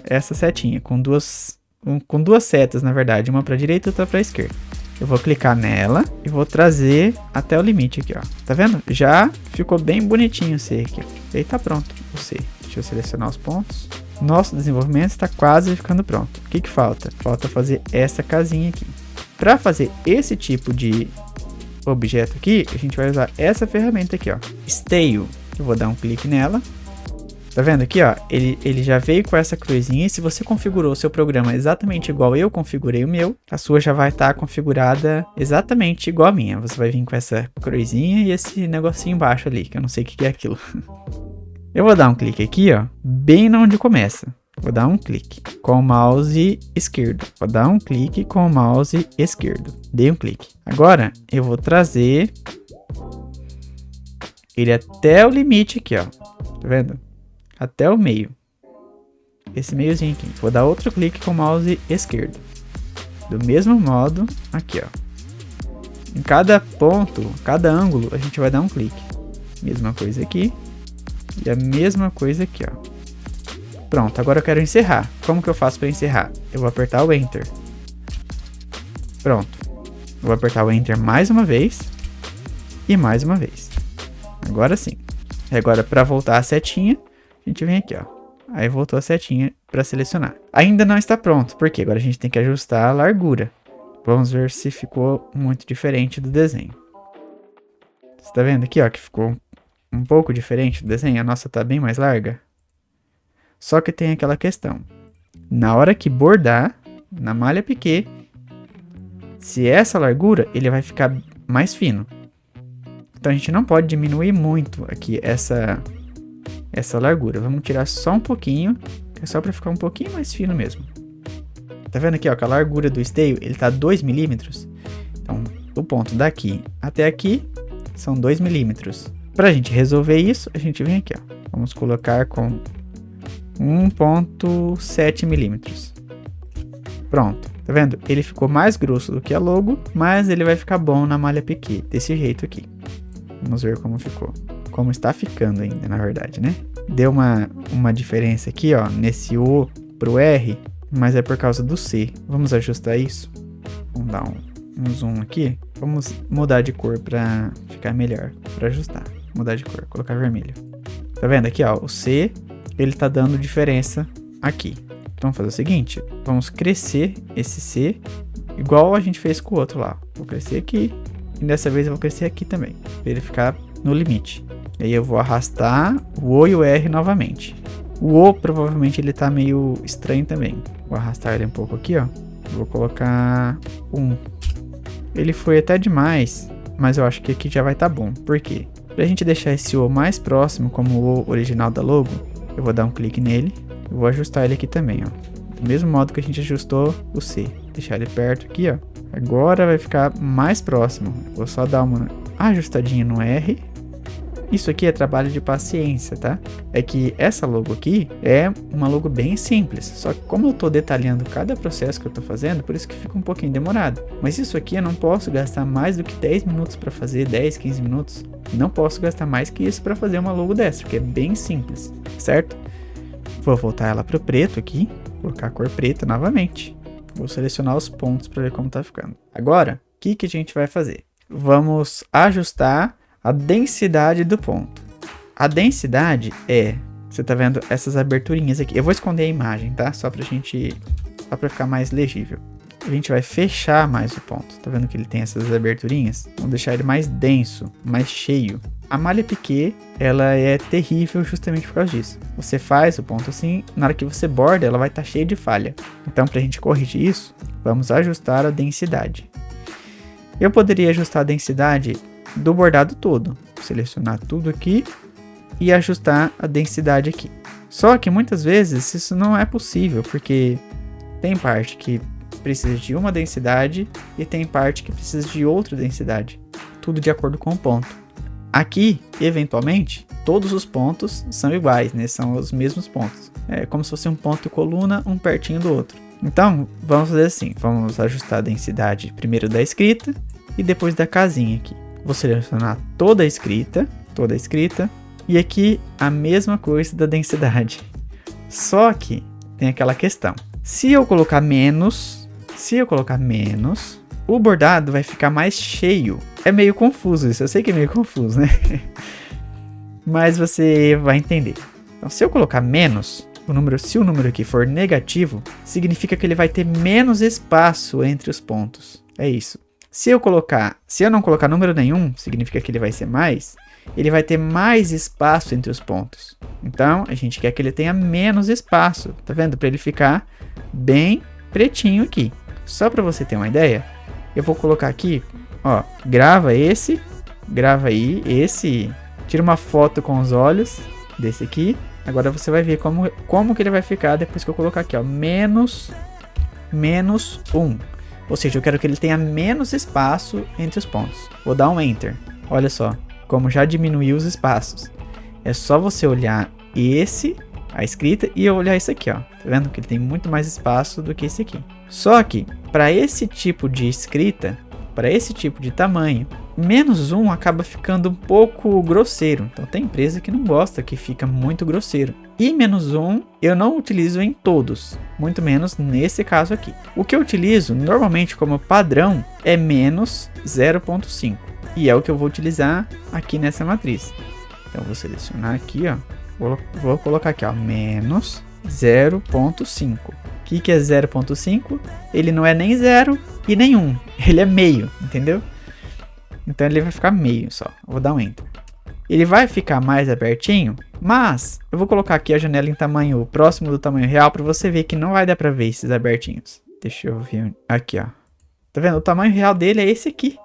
Essa setinha com duas setas, na verdade, uma para direita e outra para esquerda. Eu vou clicar nela e vou trazer até o limite aqui, ó. Tá vendo? Já ficou bem bonitinho o C aqui, ó. E aí tá pronto o C. Deixa eu selecionar os pontos. Nosso desenvolvimento está quase ficando pronto. O que falta? Falta fazer essa casinha aqui. Para fazer esse tipo de objeto aqui, a gente vai usar essa ferramenta aqui, ó. Style. Eu vou dar um clique nela. Tá vendo aqui, ó? Ele já veio com essa cruzinha. E se você configurou o seu programa exatamente igual eu configurei o meu, a sua já vai estar configurada exatamente igual a minha. Você vai vir com essa cruzinha e esse negocinho embaixo ali, que eu não sei o que é aquilo. Eu vou dar um clique aqui, ó, bem onde começa. Vou dar um clique com o mouse esquerdo. Vou dar um clique com o mouse esquerdo. Dei um clique. Agora, eu vou trazer ele até o limite aqui, ó. Tá vendo? Até o meio. esse meiozinho aqui. Vou dar outro clique com o mouse esquerdo. Do mesmo modo, aqui, ó. Em cada ponto, cada ângulo, a gente vai dar um clique. Mesma coisa aqui. E a mesma coisa aqui, ó. Pronto, agora eu quero encerrar. Como que eu faço para encerrar? Eu vou apertar o Enter. Pronto. Eu vou apertar o Enter mais uma vez. E mais uma vez. Agora sim. E agora, para voltar a setinha, a gente vem aqui, ó. Aí voltou a setinha para selecionar. Ainda não está pronto, porque agora a gente tem que ajustar a largura. Vamos ver se ficou muito diferente do desenho. Você tá vendo aqui, ó, que ficou um pouco diferente do desenho? A nossa tá bem mais larga. Só que tem aquela questão. Na hora que bordar, na malha piquê, se essa largura, ele vai ficar mais fino. Então a gente não pode diminuir muito aqui essa largura. Vamos tirar só um pouquinho, que é só para ficar um pouquinho mais fino mesmo. Tá vendo aqui, ó, que a largura do esteio, ele tá 2 milímetros. Então, do ponto daqui até aqui, são 2 milímetros. Pra gente resolver isso, a gente vem aqui, ó. Vamos colocar com 1,7 milímetros. Pronto, tá vendo? Ele ficou mais grosso do que a logo, mas ele vai ficar bom na malha piquê, desse jeito aqui. Vamos ver como ficou. Como está ficando ainda, na verdade, né? Deu uma diferença aqui, ó, nesse O pro R, mas é por causa do C. Vamos ajustar isso? Vamos dar um zoom aqui. Vamos mudar de cor para ficar melhor, para ajustar. Mudar de cor, colocar vermelho. Tá vendo aqui, ó, o C, ele tá dando diferença aqui. Então vamos fazer o seguinte, vamos crescer esse C, igual a gente fez com o outro lá. Vou crescer aqui, e dessa vez eu vou crescer aqui também, para ele ficar no limite. E aí eu vou arrastar o O e o R novamente. O O provavelmente ele tá meio estranho também. Vou arrastar ele um pouco aqui, ó. Vou colocar 1. Ele foi até demais, mas eu acho que aqui já vai tá bom. Por quê? Pra gente deixar esse O mais próximo, como o O original da logo, eu vou dar um clique nele. Eu vou ajustar ele aqui também, ó. Do mesmo modo que a gente ajustou o C. Deixar ele perto aqui, ó. Agora vai ficar mais próximo. Vou só dar uma ajustadinha no R. Isso aqui é trabalho de paciência, tá? É que essa logo aqui é uma logo bem simples. Só que como eu tô detalhando cada processo que eu tô fazendo, por isso que fica um pouquinho demorado. Mas isso aqui eu não posso gastar mais do que 10 minutos para fazer, 10, 15 minutos. Não posso gastar mais que isso para fazer uma logo dessa, porque é bem simples, certo? Vou voltar ela pro preto aqui, colocar a cor preta novamente. Vou selecionar os pontos para ver como tá ficando. Agora, o que a gente vai fazer? Vamos ajustar a densidade do ponto. A densidade é, você tá vendo essas aberturinhas aqui. Eu vou esconder a imagem, tá? Só pra ficar mais legível. A gente vai fechar mais o ponto. Tá vendo que ele tem essas aberturinhas? Vamos deixar ele mais denso, mais cheio. A malha piquê, ela é terrível justamente por causa disso. Você faz o ponto assim, na hora que você borda, ela vai estar cheia de falha. Então, pra gente corrigir isso, vamos ajustar a densidade. Eu poderia ajustar a densidade do bordado todo. Selecionar tudo aqui e ajustar a densidade aqui. Só que muitas vezes isso não é possível, porque tem parte que precisa de uma densidade e tem parte que precisa de outra densidade. Tudo de acordo com o ponto. Aqui, eventualmente, todos os pontos são iguais, né? São os mesmos pontos. É como se fosse um ponto e coluna, um pertinho do outro. Então, vamos fazer assim. Vamos ajustar a densidade primeiro da escrita e depois da casinha aqui. Vou selecionar toda a escrita. E aqui a mesma coisa da densidade. Só que tem aquela questão. Se eu colocar menos, o bordado vai ficar mais cheio. É meio confuso isso, eu sei que é meio confuso, né? Mas você vai entender. Então, se eu colocar menos, se o número aqui for negativo, significa que ele vai ter menos espaço entre os pontos. É isso. Se eu não colocar número nenhum, significa que ele vai ser mais, ele vai ter mais espaço entre os pontos. Então, a gente quer que ele tenha menos espaço, tá vendo? Para ele ficar bem pretinho aqui. Só para você ter uma ideia, eu vou colocar aqui, ó, grava esse, tira uma foto com os olhos desse aqui. Agora você vai ver como que ele vai ficar depois que eu colocar aqui, ó, menos 1. Ou seja, eu quero que ele tenha menos espaço entre os pontos. Vou dar um Enter. Olha só, como já diminuiu os espaços. É só você olhar esse a escrita e olhar isso aqui, ó. Tá vendo que ele tem muito mais espaço do que esse aqui. Só que, para esse tipo de escrita, para esse tipo de tamanho, -1 acaba ficando um pouco grosseiro. Então tem empresa que não gosta, que fica muito grosseiro. E -1 eu não utilizo em todos, muito menos nesse caso aqui. O que eu utilizo normalmente como padrão é -0.5. E é o que eu vou utilizar aqui nessa matriz. Então eu vou selecionar aqui, ó. Vou colocar aqui, ó, -0.5. O que é 0.5? Ele não é nem 0 e nem 1. Ele é meio, entendeu? Então ele vai ficar meio só. Eu vou dar um Enter. Ele vai ficar mais abertinho, mas eu vou colocar aqui a janela em tamanho próximo do tamanho real para você ver que não vai dar para ver esses abertinhos. Deixa eu ver aqui, ó. Tá vendo? O tamanho real dele é esse aqui.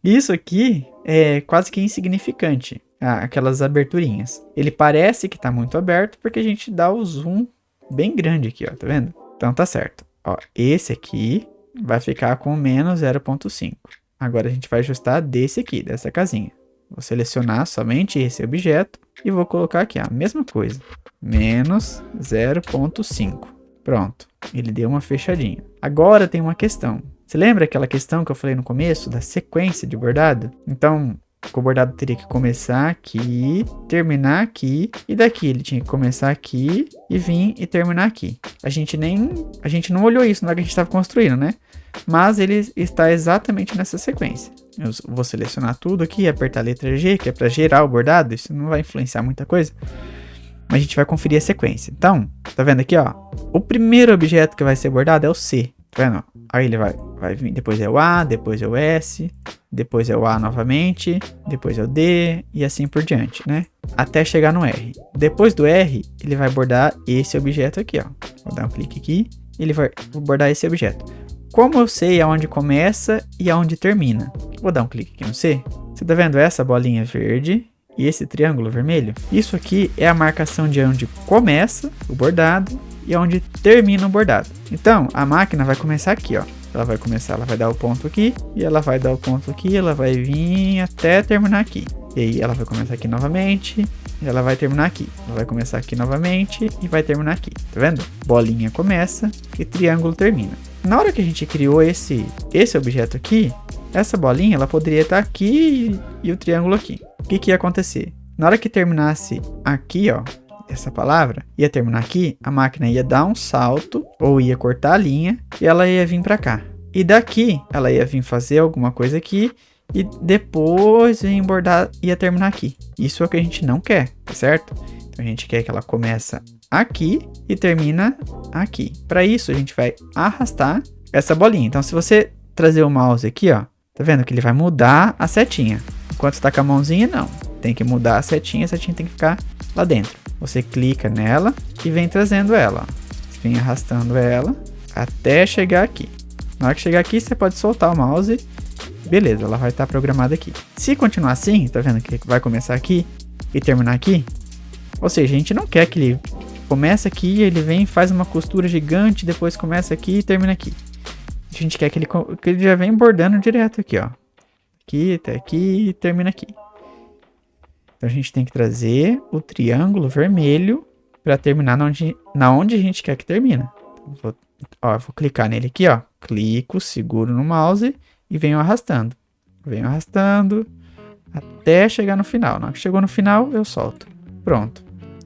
Isso aqui é quase que insignificante. Aquelas aberturinhas. Ele parece que tá muito aberto porque a gente dá o zoom bem grande aqui, ó. Tá vendo? Então tá certo. Ó, esse aqui vai ficar com -0.5. Agora a gente vai ajustar desse aqui, dessa casinha. Vou selecionar somente esse objeto e vou colocar aqui a mesma coisa. -0.5. Pronto. Ele deu uma fechadinha. Agora tem uma questão. Você lembra aquela questão que eu falei no começo da sequência de bordado? Então, o bordado teria que começar aqui, terminar aqui, e daqui ele tinha que começar aqui e vir e terminar aqui. A gente não olhou isso na hora que a gente estava construindo, né? Mas ele está exatamente nessa sequência. Eu vou selecionar tudo aqui, apertar a letra G, que é para gerar o bordado. Isso não vai influenciar muita coisa. Mas a gente vai conferir a sequência. Então, tá vendo aqui, ó? O primeiro objeto que vai ser bordado é o C. Tá vendo? Aí ele vai vir, depois é o A, depois é o S, depois é o A novamente, depois é o D e assim por diante, né? Até chegar no R. Depois do R, ele vai bordar esse objeto aqui, ó. Vou dar um clique aqui, ele vai bordar esse objeto. Como eu sei aonde começa e aonde termina? Vou dar um clique aqui no C. Você tá vendo essa bolinha verde e esse triângulo vermelho? Isso aqui é a marcação de onde começa o bordado e onde termina o bordado. Então, a máquina vai começar aqui, ó. Ela vai dar o ponto aqui, e ela vai dar o ponto aqui, ela vai vir até terminar aqui. E aí ela vai começar aqui novamente, e ela vai terminar aqui. Ela vai começar aqui novamente e vai terminar aqui. Tá vendo? Bolinha começa e triângulo termina. Na hora que a gente criou esse objeto aqui, essa bolinha ela poderia estar aqui e o triângulo aqui. O que ia acontecer? Na hora que terminasse aqui, ó, essa palavra, ia terminar aqui, a máquina ia dar um salto, ou ia cortar a linha, e ela ia vir para cá. E daqui, ela ia vir fazer alguma coisa aqui, e depois vir bordar, ia terminar aqui. Isso é o que a gente não quer, tá certo? Então a gente quer que ela começa aqui e termina aqui. Para isso, a gente vai arrastar essa bolinha. Então se você trazer o mouse aqui, ó, tá vendo que ele vai mudar a setinha. Enquanto está com a mãozinha, não. Tem que mudar a setinha tem que ficar lá dentro. Você clica nela e vem trazendo ela. Você vem arrastando ela até chegar aqui. Na hora que chegar aqui, você pode soltar o mouse. Beleza, ela vai estar programada aqui. Se continuar assim, tá vendo que vai começar aqui e terminar aqui? Ou seja, a gente não quer que ele comece aqui, ele vem e faz uma costura gigante, depois começa aqui e termina aqui. A gente quer que ele já vem bordando direto aqui, ó. Aqui, até aqui e termina aqui. Então a gente tem que trazer o triângulo vermelho para terminar na onde a gente quer que termine. Então, vou clicar nele aqui, ó. Clico, seguro no mouse e venho arrastando. Venho arrastando até chegar no final. Na hora que chegou no final, eu solto. Pronto.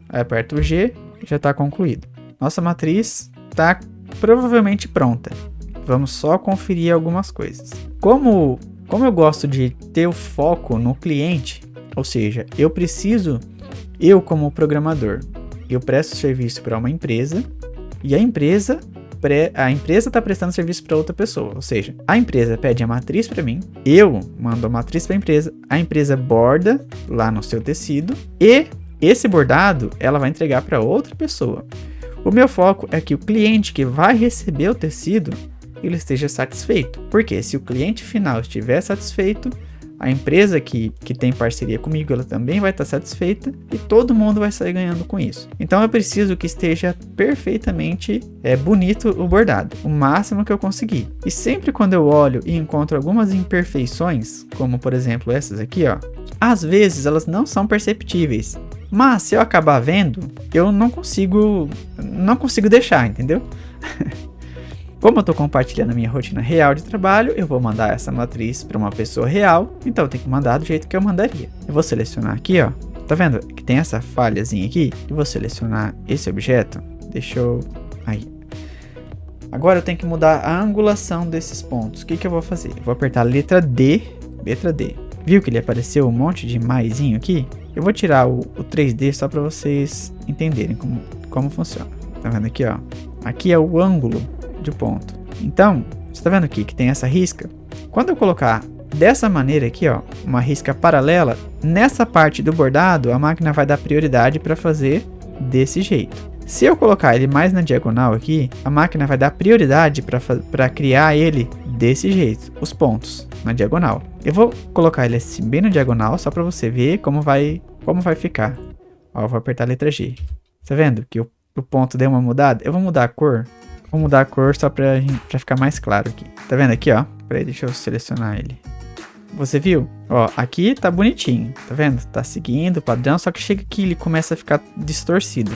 Aí aperto o G e já está concluído. Nossa matriz está provavelmente pronta. Vamos só conferir algumas coisas. Como eu gosto de ter o foco no cliente, ou seja, eu como programador, eu presto serviço para uma empresa e a empresa está prestando serviço para outra pessoa. Ou seja, a empresa pede a matriz para mim, eu mando a matriz para a empresa borda lá no seu tecido e esse bordado ela vai entregar para outra pessoa. O meu foco é que o cliente que vai receber o tecido ele esteja satisfeito. Porque se o cliente final estiver satisfeito, a empresa que tem parceria comigo, ela também vai estar satisfeita e todo mundo vai sair ganhando com isso. Então eu preciso que esteja perfeitamente bonito o bordado, o máximo que eu conseguir. E sempre quando eu olho e encontro algumas imperfeições, como por exemplo essas aqui, ó, às vezes elas não são perceptíveis, Mas se eu acabar vendo, eu não consigo deixar, entendeu? Como eu estou compartilhando a minha rotina real de trabalho, eu vou mandar essa matriz para uma pessoa real, então eu tenho que mandar do jeito que eu mandaria. Eu vou selecionar aqui, ó. Tá vendo que tem essa falhazinha aqui? Eu vou selecionar esse objeto. Deixa eu... Aí. Agora eu tenho que mudar a angulação desses pontos. O que que eu vou fazer? Eu vou apertar a letra D. Letra D. Viu que ele apareceu um monte de maisinho aqui? Eu vou tirar o 3D só para vocês entenderem como funciona. Tá vendo aqui, ó? Aqui é o ângulo de ponto. Então, você tá vendo aqui que tem essa risca? Quando eu colocar dessa maneira aqui, ó, uma risca paralela, nessa parte do bordado, a máquina vai dar prioridade para fazer desse jeito. Se eu colocar ele mais na diagonal aqui, a máquina vai dar prioridade para criar ele desse jeito, os pontos na diagonal. Eu vou colocar ele assim bem na diagonal, só para você ver como vai ficar. Ó, eu vou apertar a letra G. Tá vendo que o ponto deu uma mudada? Eu vou mudar a cor. Vou mudar a cor só pra ficar mais claro aqui. Tá vendo aqui, ó? Peraí, deixa eu selecionar ele. Você viu? Ó, aqui tá bonitinho. Tá vendo? Tá seguindo o padrão, só que chega aqui ele começa a ficar distorcido.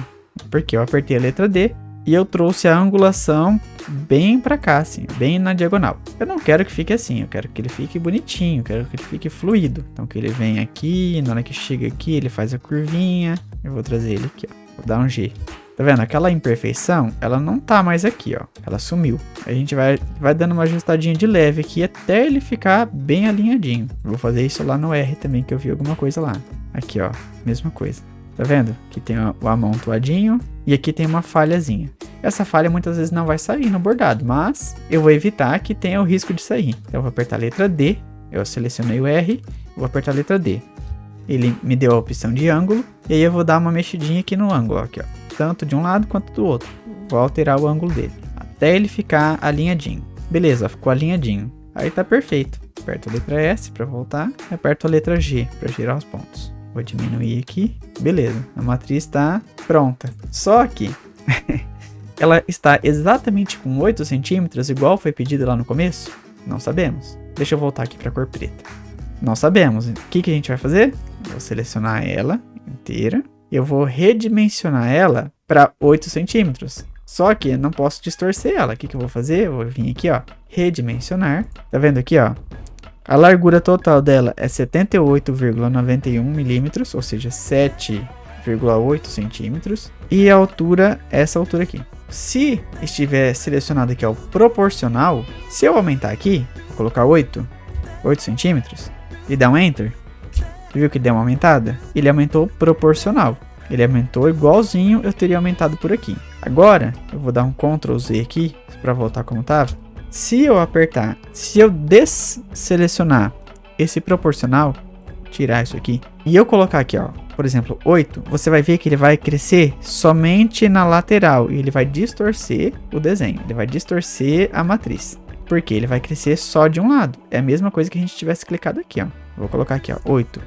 Porque eu apertei a letra D e eu trouxe a angulação bem pra cá, assim, bem na diagonal. Eu não quero que fique assim, eu quero que ele fique bonitinho, eu quero que ele fique fluido. Então que ele vem aqui, na hora que chega aqui ele faz a curvinha. Eu vou trazer ele aqui, ó. Vou dar um G. Tá vendo? Aquela imperfeição, ela não tá mais aqui, ó. Ela sumiu. A gente vai dando uma ajustadinha de leve aqui até ele ficar bem alinhadinho. Eu vou fazer isso lá no R também, que eu vi alguma coisa lá. Aqui, ó. Mesma coisa. Tá vendo? Aqui tem o amontoadinho e aqui tem uma falhazinha. Essa falha muitas vezes não vai sair no bordado, mas eu vou evitar que tenha o risco de sair. Então eu vou apertar a letra D. Eu selecionei o R. Vou apertar a letra D. Ele me deu a opção de ângulo. E aí eu vou dar uma mexidinha aqui no ângulo, ó, aqui, ó. Tanto de um lado quanto do outro. Vou alterar o ângulo dele, até ele ficar alinhadinho. Beleza, ficou alinhadinho. Aí tá perfeito. Aperto a letra S para voltar. E aperto a letra G para girar os pontos. Vou diminuir aqui. Beleza, a matriz está pronta. Só que ela está exatamente com 8 centímetros, igual foi pedido lá no começo? Não sabemos. Deixa eu voltar aqui para a cor preta. Não sabemos. O que a gente vai fazer? Vou selecionar ela inteira. Eu vou redimensionar ela para 8 centímetros. Só que eu não posso distorcer ela. O que eu vou fazer? Eu vou vir aqui, ó, redimensionar. Tá vendo aqui, ó? A largura total dela é 78,91 milímetros, ou seja, 7,8 centímetros. E a altura é essa altura aqui. Se estiver selecionado aqui, ó, proporcional, se eu aumentar aqui, vou colocar 8 centímetros e dar um Enter, viu que deu uma aumentada? Ele aumentou proporcional. Ele aumentou igualzinho eu teria aumentado por aqui. Agora, eu vou dar um Ctrl Z aqui, para voltar como estava. Se eu desselecionar esse proporcional, tirar isso aqui, e eu colocar aqui, ó, por exemplo, 8, você vai ver que ele vai crescer somente na lateral, e ele vai distorcer o desenho, ele vai distorcer a matriz. Porque ele vai crescer só de um lado. É a mesma coisa que a gente tivesse clicado aqui, ó. Vou colocar aqui, ó, 8.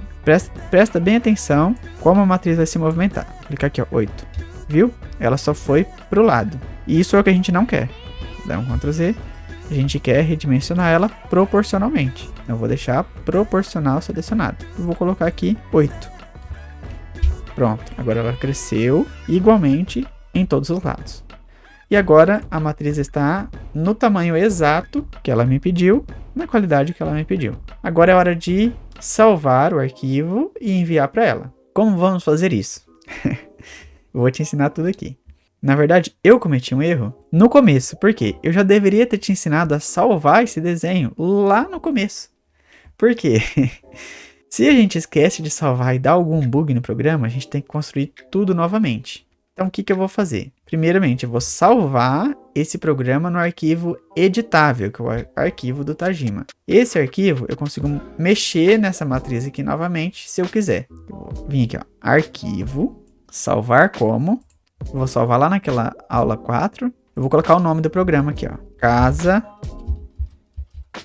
Presta bem atenção como a matriz vai se movimentar. Vou clicar aqui, ó, 8. Viu? Ela só foi pro lado. E isso é o que a gente não quer. Dá um Ctrl Z. A gente quer redimensionar ela proporcionalmente. Então eu vou deixar proporcional selecionado. Eu vou colocar aqui 8. Pronto. Agora ela cresceu igualmente em todos os lados. E agora a matriz está no tamanho exato que ela me pediu, na qualidade que ela me pediu. Agora é hora de salvar o arquivo e enviar para ela. Como vamos fazer isso? Eu vou te ensinar tudo aqui. Na verdade, eu cometi um erro no começo, porque eu já deveria ter te ensinado a salvar esse desenho lá no começo. Por quê? Se a gente esquece de salvar e dá algum bug no programa, a gente tem que construir tudo novamente. Então, o que eu vou fazer? Primeiramente, eu vou salvar esse programa no arquivo editável, que é o arquivo do Tajima. Esse arquivo, eu consigo mexer nessa matriz aqui novamente, se eu quiser. Eu vou vir aqui, ó, arquivo, salvar como. Eu vou salvar lá naquela aula 4. Eu vou colocar o nome do programa aqui, ó, Casa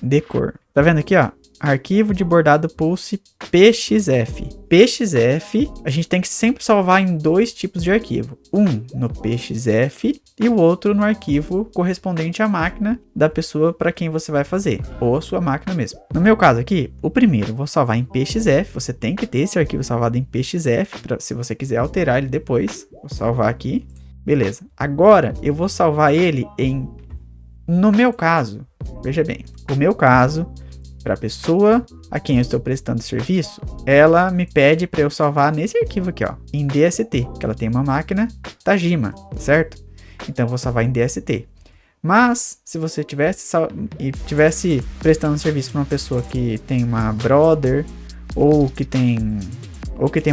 de Cor. Tá vendo aqui, ó? arquivo de bordado Pulse PXF. PXF, a gente tem que sempre salvar em 2 tipos de arquivo. Um no PXF e o outro no arquivo correspondente à máquina da pessoa para quem você vai fazer, ou a sua máquina mesmo. No meu caso aqui, o primeiro eu vou salvar em PXF. Você tem que ter esse arquivo salvado em PXF, se você quiser alterar ele depois. Vou salvar aqui. Beleza. Agora eu vou salvar ele no meu caso, veja bem, o meu caso, para a pessoa a quem eu estou prestando serviço, ela me pede para eu salvar nesse arquivo aqui, ó, em DST, que ela tem uma máquina Tajima, certo? Então eu vou salvar em DST. Mas se você tivesse prestando serviço para uma pessoa que tem uma Brother ou que tem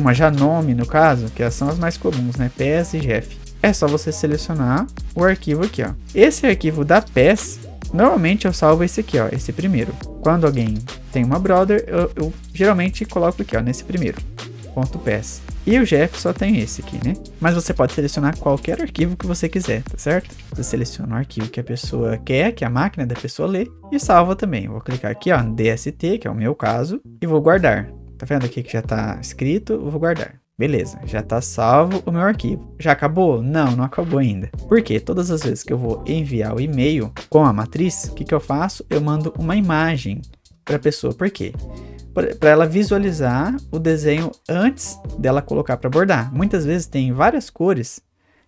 uma Janome, no caso, que são as mais comuns, né, PES e GEF, é só você selecionar o arquivo aqui, ó. Esse arquivo da PES, normalmente eu salvo esse aqui, ó, esse primeiro. Quando alguém tem uma Brother, eu geralmente coloco aqui, ó, nesse primeiro, .pes. E o GEF só tem esse aqui, né? Mas você pode selecionar qualquer arquivo que você quiser, tá certo? Você seleciona o arquivo que a pessoa quer, que a máquina da pessoa lê, e salva também. Eu vou clicar aqui, ó, no DST, que é o meu caso, e vou guardar. Tá vendo aqui que já tá escrito? Eu vou guardar. Beleza, já tá salvo o meu arquivo. Já acabou? Não, não acabou ainda. Porque todas as vezes que eu vou enviar o e-mail com a matriz, o que eu faço? Eu mando uma imagem para a pessoa. Por quê? Para ela visualizar o desenho antes dela colocar para bordar. Muitas vezes tem várias cores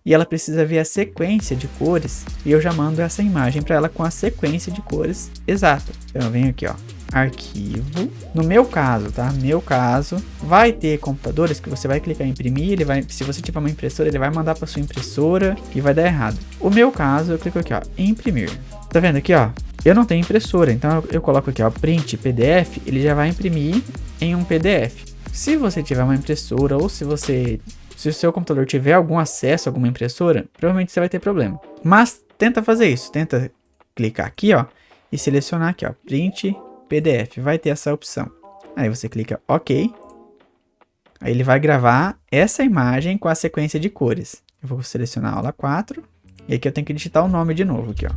e ela precisa ver a sequência de cores, e eu já mando essa imagem para ela com a sequência de cores exata. Então eu venho aqui, ó, arquivo. No meu caso, tá? Meu caso, vai ter computadores que você vai clicar em imprimir, se você tiver uma impressora, ele vai mandar para sua impressora e vai dar errado. O meu caso, eu clico aqui, ó, imprimir. Tá vendo aqui, ó? Eu não tenho impressora, então eu coloco aqui, ó, print PDF, ele já vai imprimir em um PDF. Se você tiver uma impressora ou se o seu computador tiver algum acesso a alguma impressora, provavelmente você vai ter problema. Mas tenta fazer isso, tenta clicar aqui, ó, e selecionar aqui, ó, print PDF, vai ter essa opção. Aí você clica OK. Aí ele vai gravar essa imagem com a sequência de cores. Eu vou selecionar a aula 4. E aqui eu tenho que digitar o nome de novo aqui, ó.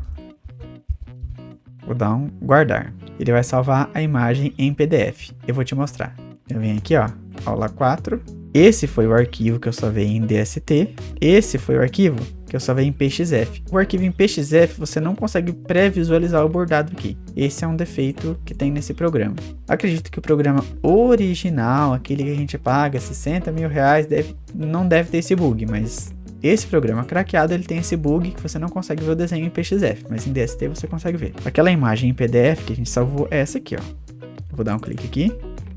Vou dar um guardar. Ele vai salvar a imagem em PDF. Eu vou te mostrar. Eu venho aqui, ó, aula 4. Esse foi o arquivo que eu salvei em DST. Esse foi o arquivo que eu salvei em PXF. O arquivo em PXF você não consegue pré-visualizar o bordado aqui. Esse é um defeito que tem nesse programa. Acredito que o programa original, aquele que a gente paga 60 mil reais, não deve ter esse bug, mas esse programa craqueado, ele tem esse bug que você não consegue ver o desenho em PXF, mas em DST você consegue ver. Aquela imagem em PDF que a gente salvou é essa aqui, ó. Eu vou dar um clique aqui.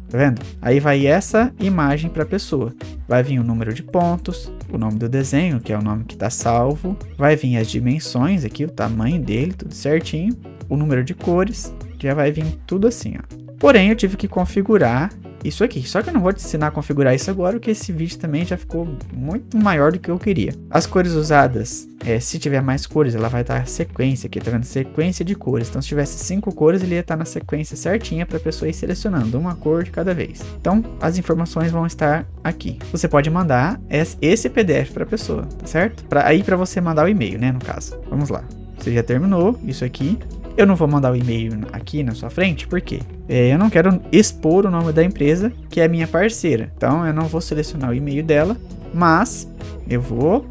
Tá vendo? Aí vai essa imagem para a pessoa. Vai vir o número de pontos, o nome do desenho, que é o nome que está salvo. Vai vir as dimensões aqui, o tamanho dele, tudo certinho. O número de cores, já vai vir tudo assim, ó. Porém, eu tive que configurar isso aqui. Só que eu não vou te ensinar a configurar isso agora, porque esse vídeo também já ficou muito maior do que eu queria. As cores usadas, se tiver mais cores, ela vai estar sequência aqui, tá vendo? Sequência de cores. Então, se tivesse 5 cores, ele ia estar na sequência certinha para a pessoa ir selecionando uma cor de cada vez. Então, as informações vão estar aqui. Você pode mandar esse PDF para a pessoa, tá certo? Aí para você mandar o e-mail, né, no caso. Vamos lá. Você já terminou isso aqui. Eu não vou mandar o e-mail aqui na sua frente, por quê? Eu não quero expor o nome da empresa, que é minha parceira. Então, eu não vou selecionar o e-mail dela, mas eu vou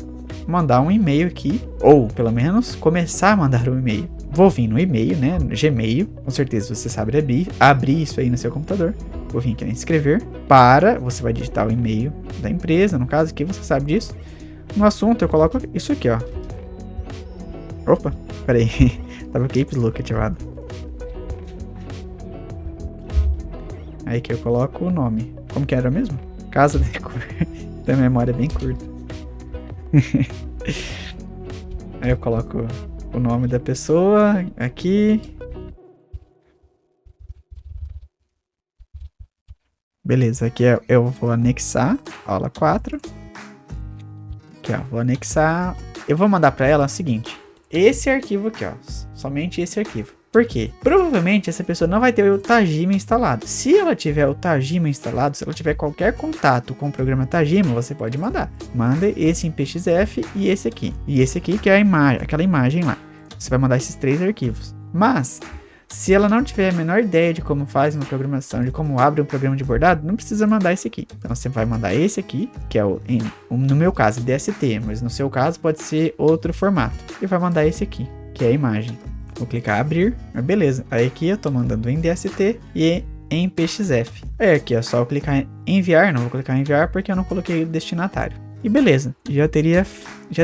mandar um e-mail aqui, ou pelo menos começar a mandar um e-mail. Vou vir no e-mail, né, no Gmail, com certeza você sabe abrir isso aí no seu computador. Vou vir aqui em escrever, você vai digitar o e-mail da empresa, no caso aqui você sabe disso. No assunto eu coloco isso aqui, ó. Opa, peraí. Tava o Caps Lock ativado. Aí que eu coloco o nome. Como que era mesmo? Casa de cor. Tem memória bem curta. Aí eu coloco o nome da pessoa aqui. Beleza, aqui eu vou anexar aula 4. Aqui, ó, vou anexar. Eu vou mandar para ela o seguinte. Esse arquivo aqui, ó, somente esse arquivo. Por quê? Provavelmente essa pessoa não vai ter o Tajima instalado. Se ela tiver o Tajima instalado, se ela tiver qualquer contato com o programa Tajima, você pode mandar. Manda esse em PXF e esse aqui. E esse aqui que é a imagem, aquela imagem lá. Você vai mandar esses 3 arquivos. Mas, Se ela não tiver a menor ideia de como faz uma programação, de como abre um programa de bordado, não precisa mandar esse aqui. Então você vai mandar esse aqui, que é no meu caso, DST, mas no seu caso pode ser outro formato. E vai mandar esse aqui, que é a imagem. Vou clicar abrir, beleza. Aí aqui eu tô mandando em DST e em PXF. Aí aqui é só eu clicar em enviar, não vou clicar em enviar porque eu não coloquei o destinatário. E beleza, já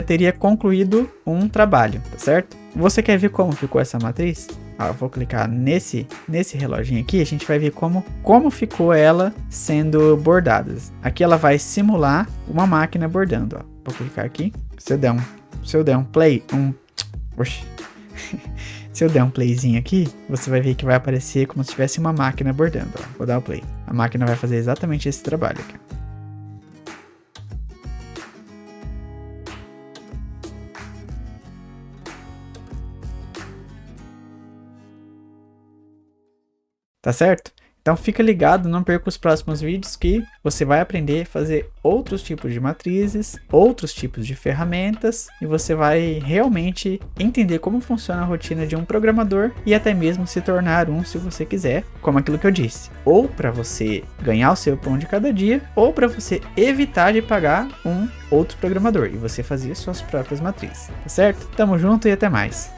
teria concluído um trabalho, tá certo? Você quer ver como ficou essa matriz? Eu vou clicar nesse reloginho aqui, a gente vai ver como ficou ela sendo bordada. Aqui ela vai simular uma máquina bordando, ó. Vou clicar aqui. Se eu der um play, se eu der um playzinho aqui, você vai ver que vai aparecer como se tivesse uma máquina bordando, ó. Vou dar o play. A máquina vai fazer exatamente esse trabalho aqui. Tá certo? Então fica ligado, não perca os próximos vídeos que você vai aprender a fazer outros tipos de matrizes, outros tipos de ferramentas e você vai realmente entender como funciona a rotina de um programador e até mesmo se tornar um se você quiser, como aquilo que eu disse. Ou para você ganhar o seu pão de cada dia, ou para você evitar de pagar um outro programador e você fazer suas próprias matrizes, tá certo? Tamo junto e até mais!